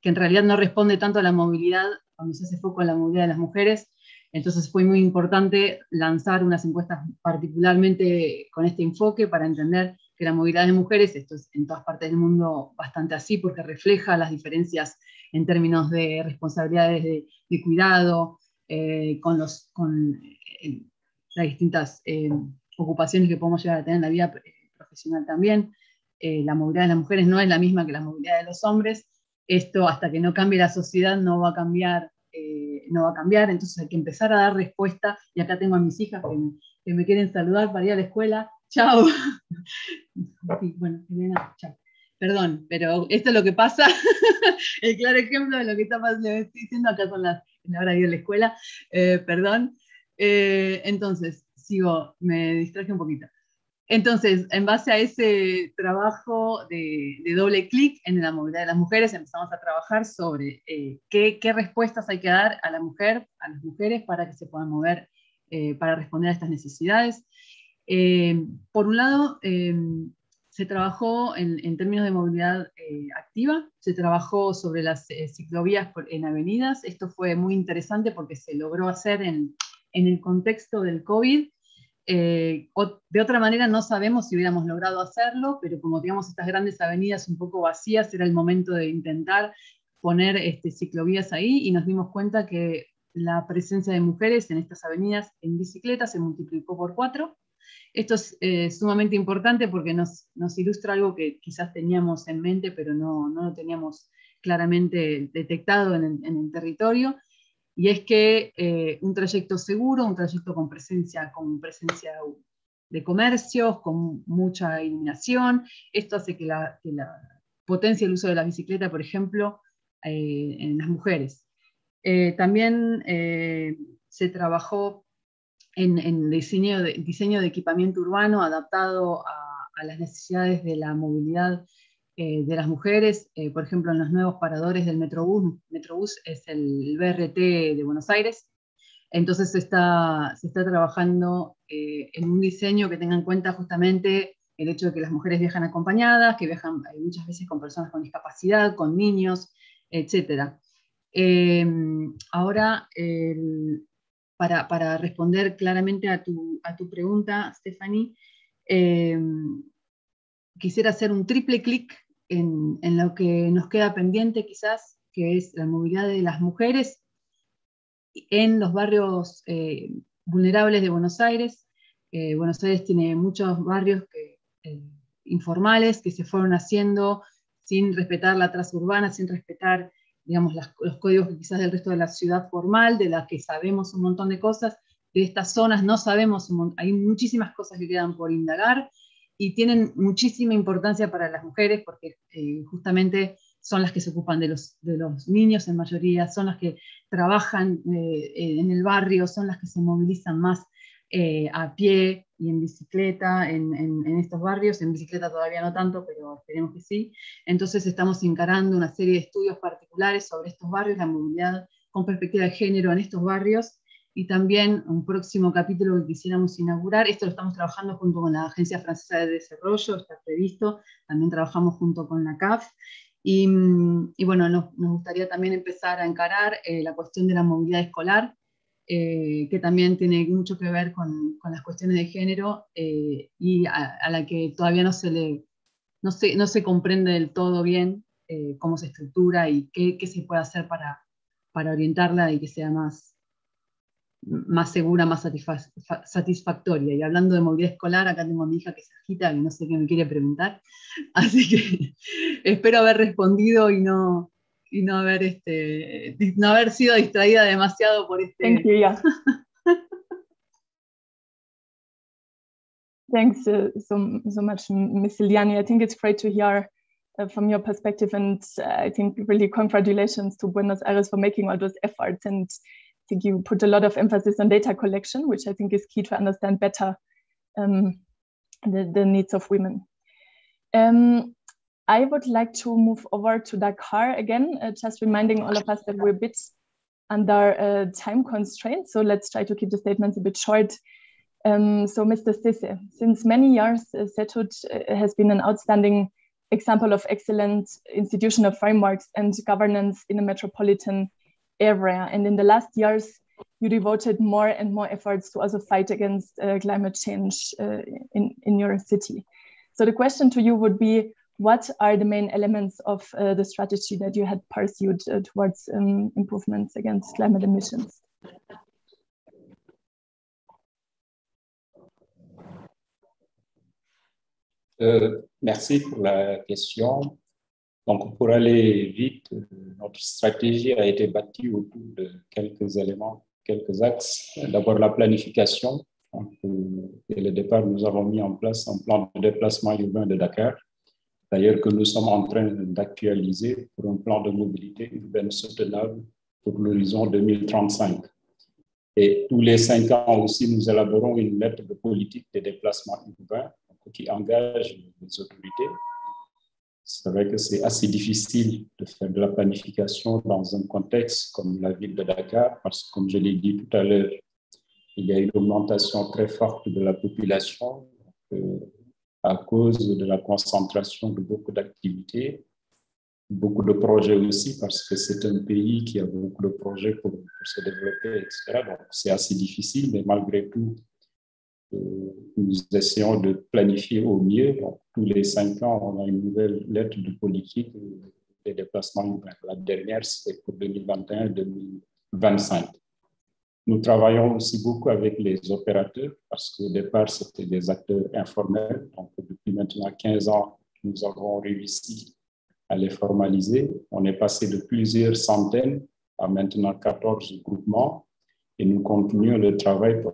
en realidad no responde tanto a la movilidad cuando se hace foco en la movilidad de las mujeres. Entonces fue muy importante lanzar unas encuestas particularmente con este enfoque para entender que la movilidad de mujeres, esto es en todas partes del mundo bastante así, porque refleja las diferencias en términos de responsabilidades de cuidado, con las distintas ocupaciones que podemos llegar a tener en la vida profesional también. La movilidad de las mujeres no es la misma que la movilidad de los hombres. Esto, hasta que no cambie la sociedad, no va a cambiar. Entonces hay que empezar a dar respuesta, y acá tengo a mis hijas que me quieren saludar para ir a la escuela. ¡Chao! Sí, bueno, Elena, chao. Perdón, pero esto es lo que pasa. El claro ejemplo de lo que estoy diciendo acá en la hora de ir a la escuela. Perdón. Entonces, me distraje un poquito. Entonces, en base a ese trabajo de doble clic en la movilidad de las mujeres, empezamos a trabajar sobre qué respuestas hay que dar a las mujeres para que se puedan mover, para responder a estas necesidades. Por un lado, se trabajó en términos de movilidad activa, se trabajó sobre las ciclovías en avenidas. Esto fue muy interesante porque se logró hacer en el contexto del COVID. De otra manera no sabemos si hubiéramos logrado hacerlo, pero como teníamos estas grandes avenidas un poco vacías, era el momento de intentar poner ciclovías ahí, y nos dimos cuenta que la presencia de mujeres en estas avenidas en bicicleta se multiplicó por 4. Esto es sumamente importante porque nos ilustra algo que quizás teníamos en mente, pero no lo teníamos claramente detectado en el territorio. Y es que un trayecto seguro, un trayecto con presencia de comercios, con mucha iluminación, esto hace que la potencie el uso de la bicicleta, por ejemplo, en las mujeres. También se trabajó en diseño de equipamiento urbano adaptado a las necesidades de la movilidad de las mujeres, por ejemplo, en los nuevos paradores del Metrobús. Metrobús es el BRT de Buenos Aires. Entonces se está trabajando en un diseño que tenga en cuenta justamente el hecho de que las mujeres viajan acompañadas, que viajan muchas veces con personas con discapacidad, con niños, etc. Ahora, para responder claramente a tu pregunta, Stephanie, quisiera hacer un triple clic en lo que nos queda pendiente quizás, que es la movilidad de las mujeres en los barrios vulnerables de Buenos Aires. Buenos Aires tiene muchos barrios informales que se fueron haciendo sin respetar la traza urbana, sin respetar, digamos, los códigos quizás del resto de la ciudad formal, de la que sabemos un montón de cosas. de estas zonas, no sabemos, hay muchísimas cosas que quedan por indagar y tienen muchísima importancia para las mujeres porque justamente son las que se ocupan de los niños en mayoría, son las que trabajan en el barrio, son las que se movilizan más a pie y en bicicleta en estos barrios. En bicicleta todavía no tanto, pero esperemos que sí. Entonces estamos encarando una serie de estudios particulares sobre estos barrios, la movilidad con perspectiva de género en estos barrios, y también un próximo capítulo que quisiéramos inaugurar. Esto lo estamos trabajando junto con la Agencia Francesa de Desarrollo, está previsto, también trabajamos junto con la CAF, y bueno, nos gustaría también empezar a encarar la cuestión de la movilidad escolar, que también tiene mucho que ver con las cuestiones de género, y a la que todavía no se comprende del todo bien cómo se estructura y qué se puede hacer para orientarla y que sea más segura, más satisfactoria. Y hablando de movilidad escolar, acá tengo a mi hija que se agita, que no sé qué me quiere preguntar, así que espero haber respondido y no haber sido distraída demasiado por este... Thank you, yeah. Thanks so much, Ms. Iliani. I think it's great to hear from your perspective, and I think really congratulations to Buenos Aires for making all those efforts. And I think you put a lot of emphasis on data collection, which I think is key to understand better the needs of women. I would like to move over to Dakar again, just reminding all of us that we're a bit under time constraints, so let's try to keep the statements a bit short. So Mr. Sisse, since many years, CETUD has been an outstanding example of excellent institutional frameworks and governance in a metropolitan area. And in the last years, you devoted more and more efforts to also fight against climate change in your city. So the question to you would be, what are the main elements of the strategy that you had pursued towards improvements against climate emissions? Merci pour la question. Donc, pour aller vite, notre stratégie a été bâtie autour de quelques éléments, quelques axes. D'abord, la planification. Donc, dès le départ, nous avons mis en place un plan de déplacement urbain de Dakar, d'ailleurs que nous sommes en train d'actualiser pour un plan de mobilité urbaine soutenable pour l'horizon 2035. Et tous les 5 ans aussi, nous élaborons une lettre de politique de déplacement urbain qui engage les autorités. C'est vrai que c'est assez difficile de faire de la planification dans un contexte comme la ville de Dakar, parce que, comme je l'ai dit tout à l'heure, il y a une augmentation très forte de la population à cause de la concentration de beaucoup d'activités, beaucoup de projets aussi, parce que c'est un pays qui a beaucoup de projets pour se développer, etc. Donc, c'est assez difficile, mais malgré tout, nous essayons de planifier au mieux. Donc, tous les 5 ans, on a une nouvelle lettre de politique des déplacements urbains. La dernière, c'est pour 2021-2025. Nous travaillons aussi beaucoup avec les opérateurs parce qu'au départ, c'était des acteurs informels. Donc, depuis maintenant 15 ans, nous avons réussi à les formaliser. On est passé de plusieurs centaines à maintenant 14 groupements et nous continuons le travail pour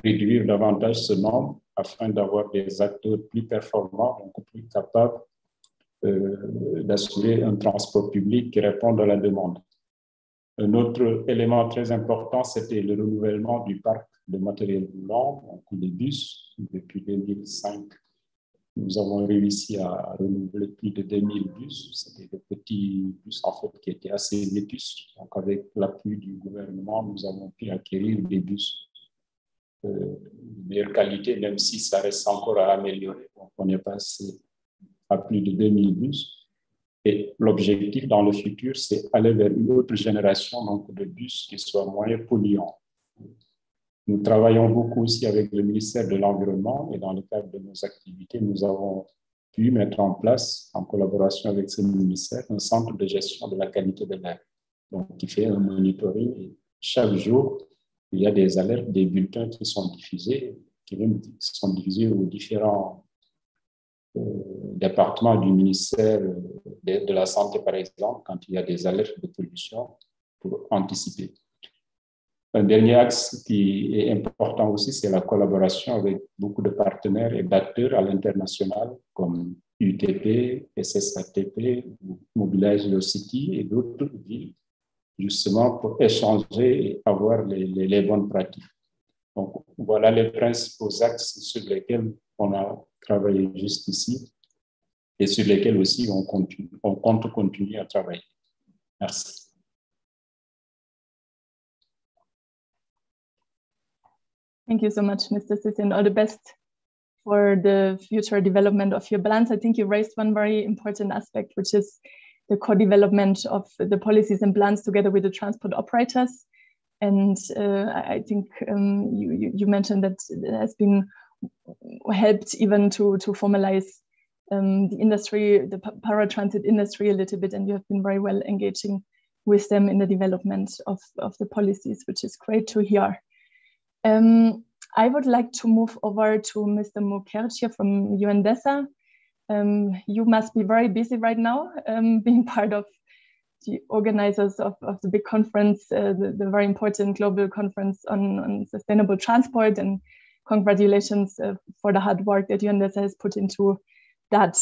réduire davantage ce nombre afin d'avoir des acteurs plus performants, donc plus capables d'assurer un transport public qui réponde à la demande. Un autre élément très important, c'était le renouvellement du parc de matériel roulant, donc des bus. Depuis 2005, nous avons réussi à renouveler plus de 2000 bus. C'était des petits bus en fait qui étaient assez vétustes. Donc avec l'appui du gouvernement, nous avons pu acquérir des bus de meilleure qualité, même si ça reste encore à améliorer. Donc, on est passé à plus de 2000 bus. Et l'objectif dans le futur, c'est aller vers une autre génération donc, de bus qui soient moins polluants. Nous travaillons beaucoup aussi avec le ministère de l'Environnement et dans le cadre de nos activités, nous avons pu mettre en place, en collaboration avec ce ministère, un centre de gestion de la qualité de l'air, donc qui fait un monitoring. Et chaque jour, il y a des alertes, des bulletins qui sont diffusés aux différents départements du ministère de la Santé, par exemple, quand il y a des alertes de pollution pour anticiper. Un dernier axe qui est important aussi, c'est la collaboration avec beaucoup de partenaires et d'acteurs à l'international, comme UTP, SSATP, Mobilize Your City et d'autres villes, justement pour échanger et avoir les bonnes pratiques. Donc, voilà les principaux axes sur lesquels on a travaillé juste ici et sur lesquels aussi on compte continuer à travailler. Merci. Thank you so much, Mr. Sissi, and all the best for the future development of your plans. I think you raised one very important aspect, which is the co-development of the policies and plans together with the transport operators. And I think you mentioned that it has been helped even to formalize the industry, the paratransit industry a little bit, and you have been very well engaging with them in the development of the policies, which is great to hear. I would like to move over to Mr. Mukherjee from UNDESA. You must be very busy right now, being part of the organizers of the big conference, the very important global conference on sustainable transport, and congratulations for the hard work that UNDESA has put into that.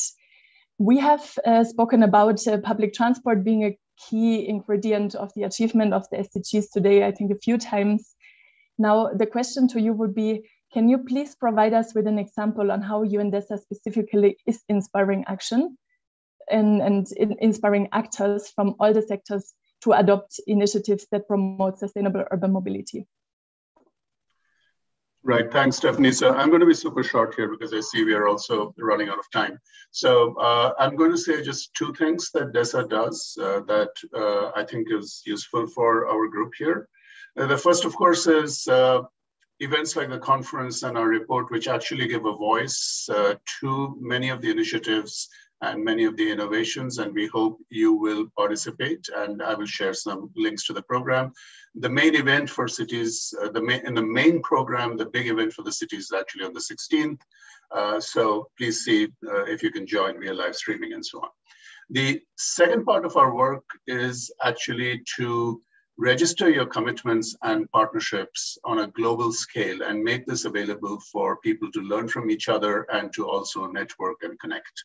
We have spoken about public transport being a key ingredient of the achievement of the SDGs today, I think a few times. Now, the question to you would be, can you please provide us with an example on how UNDESA specifically is inspiring action and inspiring actors from all the sectors to adopt initiatives that promote sustainable urban mobility? Right, thanks, Stephanie. So I'm going to be super short here because I see we are also running out of time. So I'm going to say just two things that DESA does that I think is useful for our group here. The first, of course, is events like the conference and our report, which actually give a voice to many of the initiatives and many of the innovations, and we hope you will participate, and I will share some links to the program. The main event for cities, in the main program, the big event for the cities is actually on the 16th. So please see if you can join via live streaming and so on. The second part of our work is actually to register your commitments and partnerships on a global scale and make this available for people to learn from each other and to also network and connect.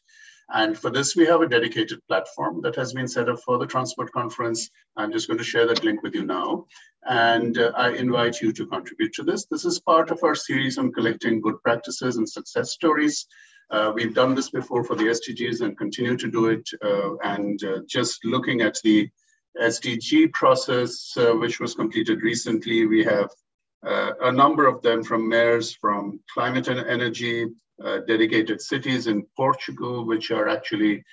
And for this, we have a dedicated platform that has been set up for the Transport Conference. I'm just going to share that link with you now. And I invite you to contribute to this. This is part of our series on collecting good practices and success stories. We've done this before for the SDGs and continue to do it. Just looking at the SDG process, which was completed recently, we have a number of them from mayors, from climate and energy, dedicated cities in Portugal, which are actually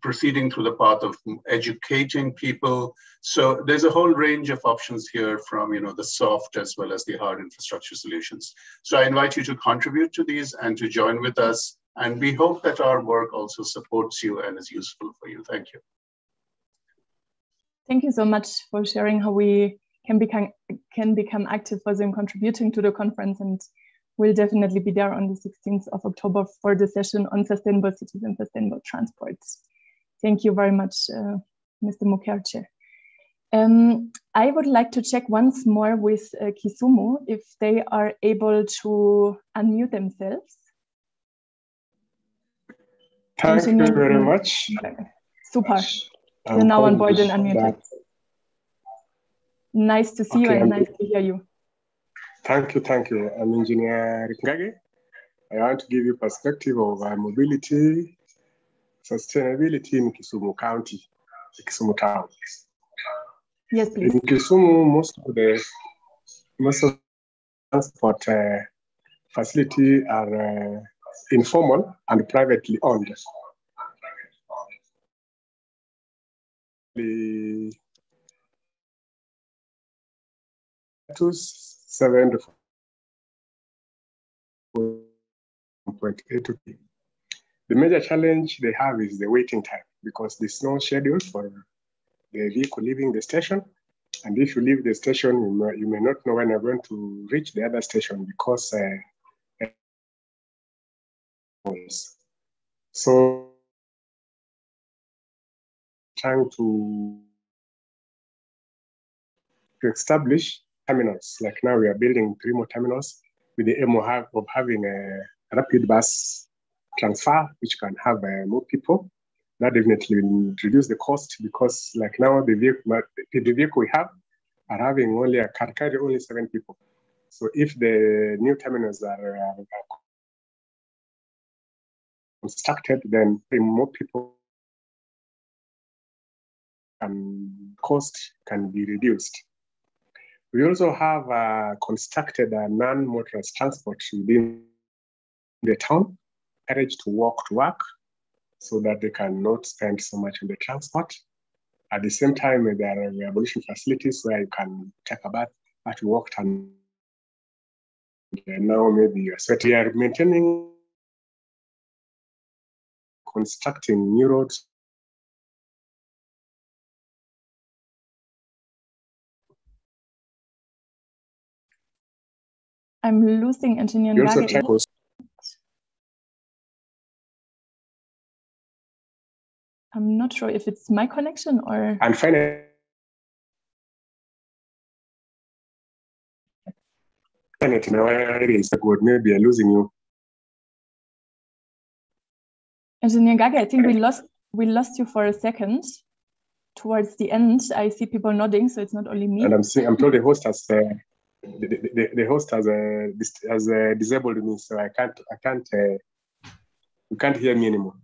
proceeding through the path of educating people. So there's a whole range of options here from the soft as well as the hard infrastructure solutions. So I invite you to contribute to these and to join with us. And we hope that our work also supports you and is useful for you. Thank you. Thank you so much for sharing how we can become active also in contributing to the conference, and we'll definitely be there on the 16th of October for the session on sustainable cities and sustainable transports. Thank you very much, Mr. Mukherjee. I would like to check once more with Kisumu if they are able to unmute themselves. Thank you very much. Super. You're now on board and unmuted. Nice to see you and nice to hear you. Thank you, thank you. I'm Engineer Ngage. I want to give you perspective of mobility, sustainability in Kisumu County, Kisumu Town. Yes, please. In Kisumu, most of the transport facilities are informal and privately owned. The 7.8. The major challenge they have is the waiting time, because there's no schedule for the vehicle leaving the station. And if you leave the station, you may not know when you're going to reach the other station because so trying to establish terminals. Like now we are building 3 more terminals with the aim of having a rapid bus transfer, which can have more people. That definitely will reduce the cost, because like now the vehicle we have are having only carry only 7 people. So if the new terminals are constructed, then more people and cost can be reduced. We also have constructed a non-motorized transport within the town, encouraged to walk to work, so that they cannot spend so much on the transport. At the same time, there are rehabilitation facilities where you can take a bath at work, and now maybe you're sweating. We are maintaining, constructing new roads. I'm losing Engineer Ngage. I'm not sure if it's my connection or... And finally, maybe I'm losing you. Engineer Ngage, I think we lost you for a second. Towards the end, I see people nodding, so it's not only me. And I'm told the host has the host has disabled me, so you can't hear me anymore.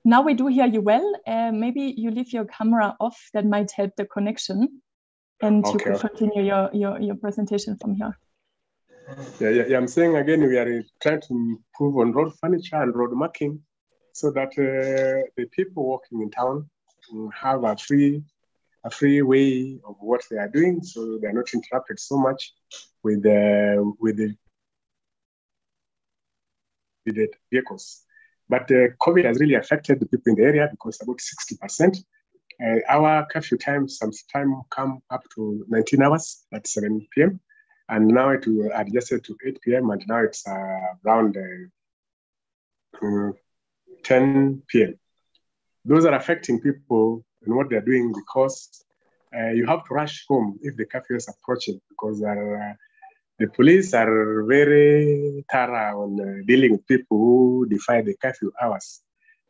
Now we do hear you well. Maybe you leave your camera off. That might help the connection, and you could continue your presentation from here. Yeah. I'm saying again, we are trying to improve on road furniture and road marking, so that the people walking in town have a free way of what they are doing, so they're not interrupted so much with the vehicles. But COVID has really affected the people in the area, because about 60%. Our curfew time sometimes come up to 19 hours at 7 p.m. And now it will adjusted to 8 p.m. and now it's around 10 p.m. Those are affecting people and what they're doing, because you have to rush home if the curfew is approaching, because the police are very thorough on dealing with people who defy the curfew hours.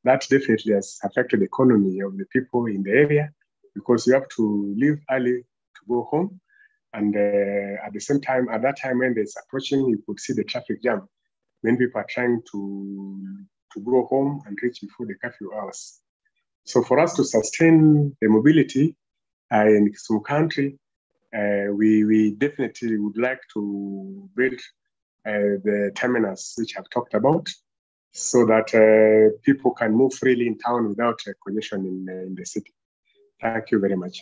That definitely has affected the economy of the people in the area, because you have to leave early to go home. And at the same time, at that time when it's approaching, you could see the traffic jam. Many people are trying to go home and reach before the curfew hours. So for us to sustain the mobility in Kisumu country, we definitely would like to build the terminals which I've talked about, so that people can move freely in town without congestion in the city. Thank you very much.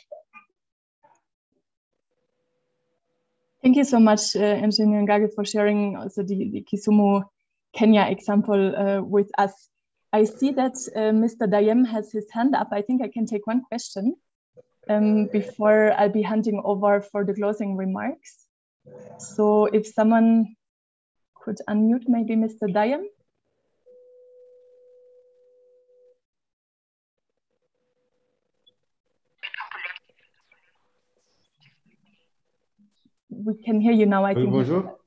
Thank you so much, Engineer Ngage, for sharing also the Kisumu, Kenya example with us. I see that Mr. Dayem has his hand up. I think I can take one question before I'll be handing over for the closing remarks. So if someone could unmute maybe Mr. Dayem. We can hear you now, I think. Bonjour.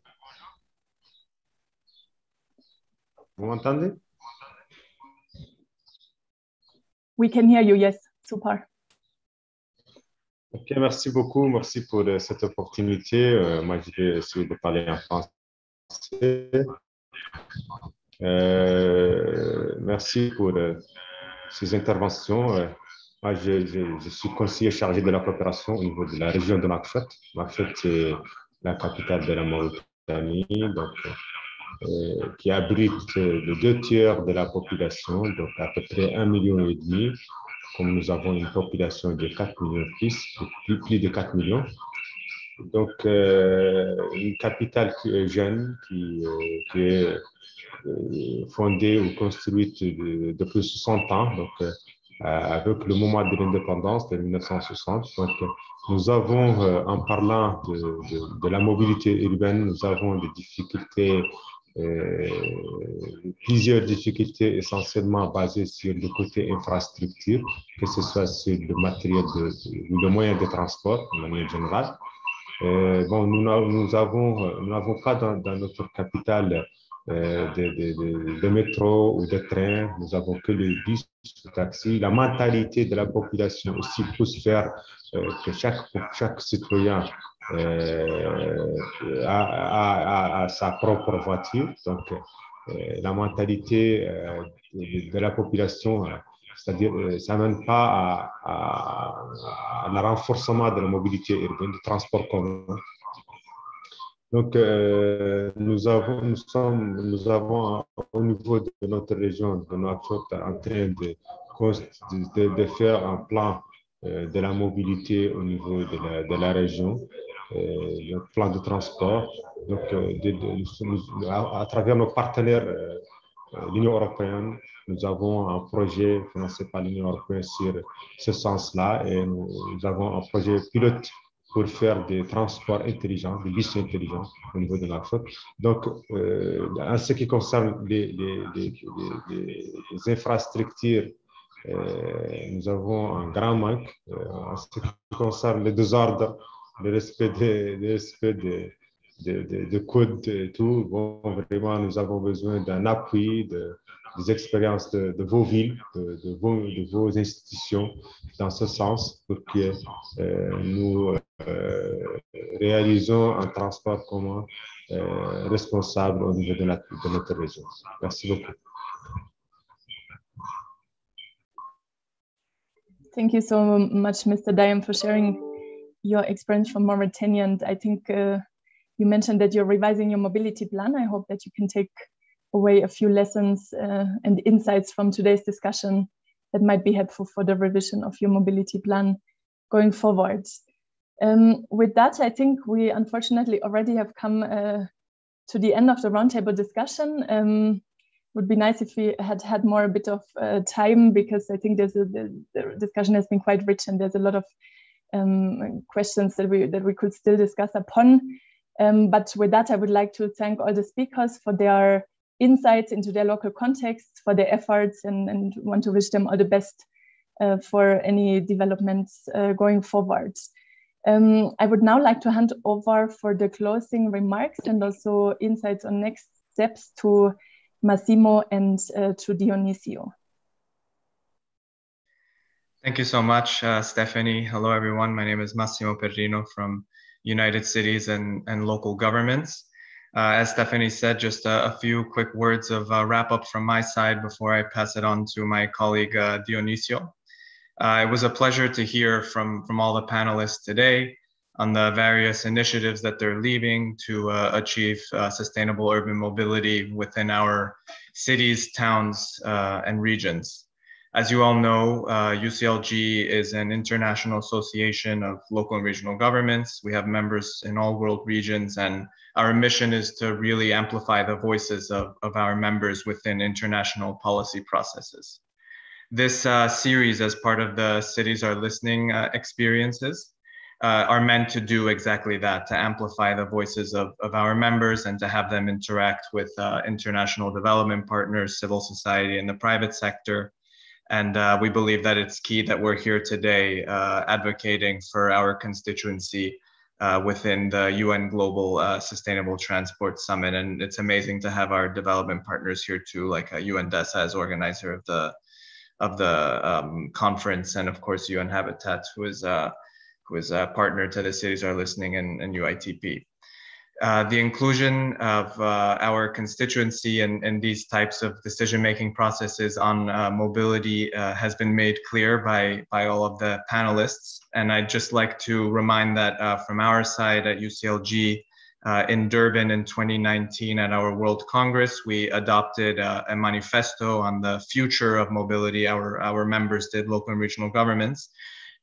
Vous m'entendez? We can hear you, yes. Super. Ok, merci beaucoup. Merci pour cette opportunité. Moi, je vais essayer de parler en français. Merci pour ces interventions. Moi, je suis conseiller chargé de la coopération au niveau de la région de Nouakchott. Nouakchott, c'est la capitale de la Mauritanie, donc, qui abrite les 2/3 de la population, donc à peu près 1,5 million. Comme nous avons une population de 4 millions plus de 4 millions. Donc, une capitale jeune qui est fondée ou construite depuis 60 ans, donc avec le moment de l'indépendance de 1960. Donc, nous avons, en parlant de la mobilité urbaine, nous avons des difficultés, plusieurs difficultés essentiellement basées sur le côté infrastructure, que ce soit sur le matériel ou le moyen de transport de manière générale. Bon, nous n'avons pas dans notre capitale de métro ou de train, nous avons que les bus, les taxis. La mentalité de la population aussi pousse vers que chaque citoyen a sa propre voiture. Donc, la mentalité de la population, c'est-à-dire, ça n'amène pas à un renforcement de la mobilité urbaine, du transport commun. Donc, nous avons au niveau de notre région, de Nouakchott, en train de faire un plan de la mobilité au niveau de la région, le plan de transport. Donc, à travers nos partenaires, l'Union européenne, nous avons un projet financé par l'Union européenne sur ce sens-là, et nous avons un projet pilote pour faire des transports intelligents, des bus intelligents au niveau de Nouakchott. Donc, en ce qui concerne les infrastructures, nous avons un grand manque. En ce qui concerne le désordre, le respect de codes et tout, bon, vraiment, nous avons besoin d'un appui, des expériences de vos villes, de vos institutions dans ce sens, pour que nous réalisons un transport commun responsable au niveau de notre région. Merci beaucoup. Thank you so much, Mr. Dayem, for sharing your experience from Mauritania. And I think you mentioned that you're revising your mobility plan. I hope that you can take away a few lessons and insights from today's discussion that might be helpful for the revision of your mobility plan going forward. With that, I think we unfortunately already have come to the end of the roundtable discussion. Would be nice if we had more a bit of time, because I think the discussion has been quite rich and there's a lot of questions that we could still discuss upon. But with that, I would like to thank all the speakers for their insights into their local context, for their efforts, and want to wish them all the best for any developments going forward. I would now like to hand over for the closing remarks and also insights on next steps to Massimo and to Dionisio. Thank you so much, Stephanie. Hello, everyone. My name is Massimo Perrino from United Cities and Local Governments. As Stephanie said, just a few quick words of wrap up from my side before I pass it on to my colleague Dionisio. It was a pleasure to hear from all the panelists today on the various initiatives that they're leading to achieve sustainable urban mobility within our cities, towns, and regions. As you all know, UCLG is an international association of local and regional governments. We have members in all world regions, and our mission is to really amplify the voices of our members within international policy processes. This series, as part of the Cities Are Listening experiences, are meant to do exactly that, to amplify the voices of our members and to have them interact with international development partners, civil society, and the private sector. And we believe that it's key that we're here today advocating for our constituency within the UN Global Sustainable Transport Summit. And it's amazing to have our development partners here too, like UNDESA as organizer of the conference, and of course UN Habitat, who is a partner to the Cities Are Listening and UITP. The inclusion of our constituency and these types of decision-making processes on mobility has been made clear by all of the panelists. And I'd just like to remind that from our side at UCLG, in Durban in 2019 at our World Congress, we adopted a manifesto on the future of mobility. Our members did, local and regional governments.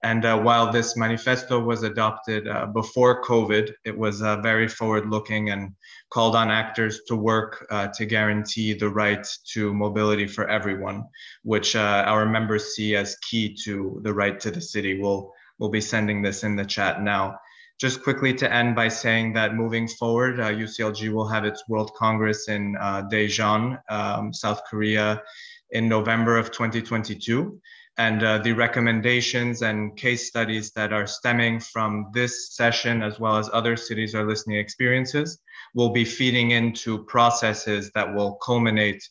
And while this manifesto was adopted before COVID, it was very forward-looking and called on actors to work to guarantee the right to mobility for everyone, which our members see as key to the right to the city. We'll be sending this in the chat now. Just quickly to end by saying that moving forward, UCLG will have its World Congress in Daejeon, South Korea, in November of 2022. And the recommendations and case studies that are stemming from this session, as well as other Cities Are Listening experiences, will be feeding into processes that will culminate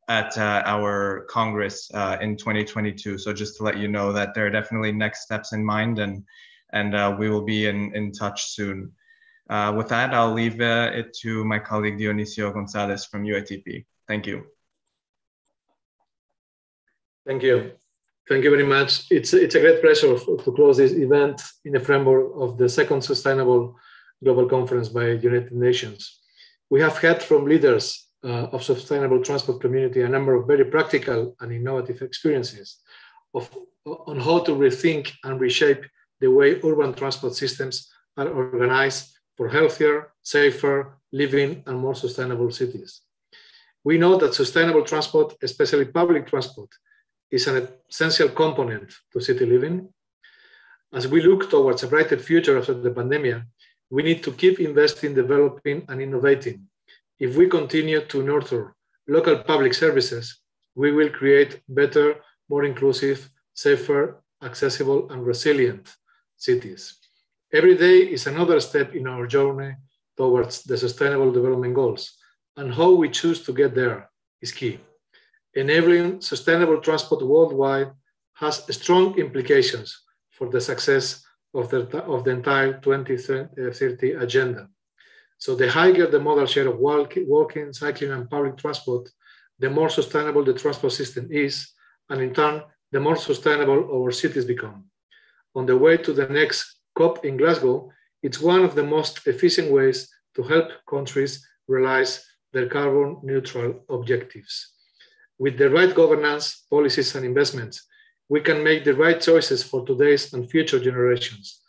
at our Congress in 2022. So just to let you know that there are definitely next steps in mind, and we will be in touch soon. With that, I'll leave it to my colleague Dionisio Gonzalez from UITP. Thank you. Thank you. Thank you very much. It's a great pleasure to close this event in the framework of the second Sustainable Global Conference by United Nations. We have heard from leaders of sustainable transport community a number of very practical and innovative experiences on how to rethink and reshape the way urban transport systems are organized for healthier, safer, living, and more sustainable cities. We know that sustainable transport, especially public transport, is an essential component to city living. As we look towards a brighter future after the pandemic, we need to keep investing, developing, and innovating. If we continue to nurture local public services, we will create better, more inclusive, safer, accessible, and resilient cities. Every day is another step in our journey towards the Sustainable Development Goals, and how we choose to get there is key. Enabling sustainable transport worldwide has strong implications for the success of the entire 2030 agenda. So the higher the modal share of walking, cycling, and public transport, the more sustainable the transport system is, and in turn, the more sustainable our cities become. On the way to the next COP in Glasgow, it's one of the most efficient ways to help countries realize their carbon neutral objectives. With the right governance, policies, and investments, we can make the right choices for today's and future generations.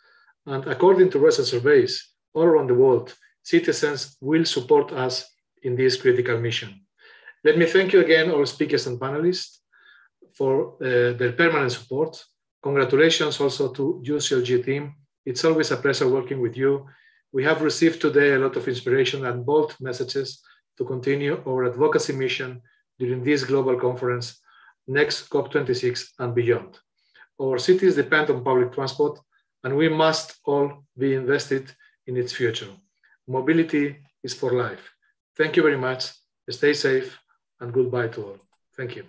And according to recent surveys all around the world, citizens will support us in this critical mission. Let me thank you again, all speakers and panelists, for their permanent support. Congratulations also to UCLG team. It's always a pleasure working with you. We have received today a lot of inspiration and bold messages to continue our advocacy mission during this global conference, next COP26 and beyond. Our cities depend on public transport, and we must all be invested in its future. Mobility is for life. Thank you very much. Stay safe, and goodbye to all. Thank you.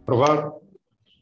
Au revoir.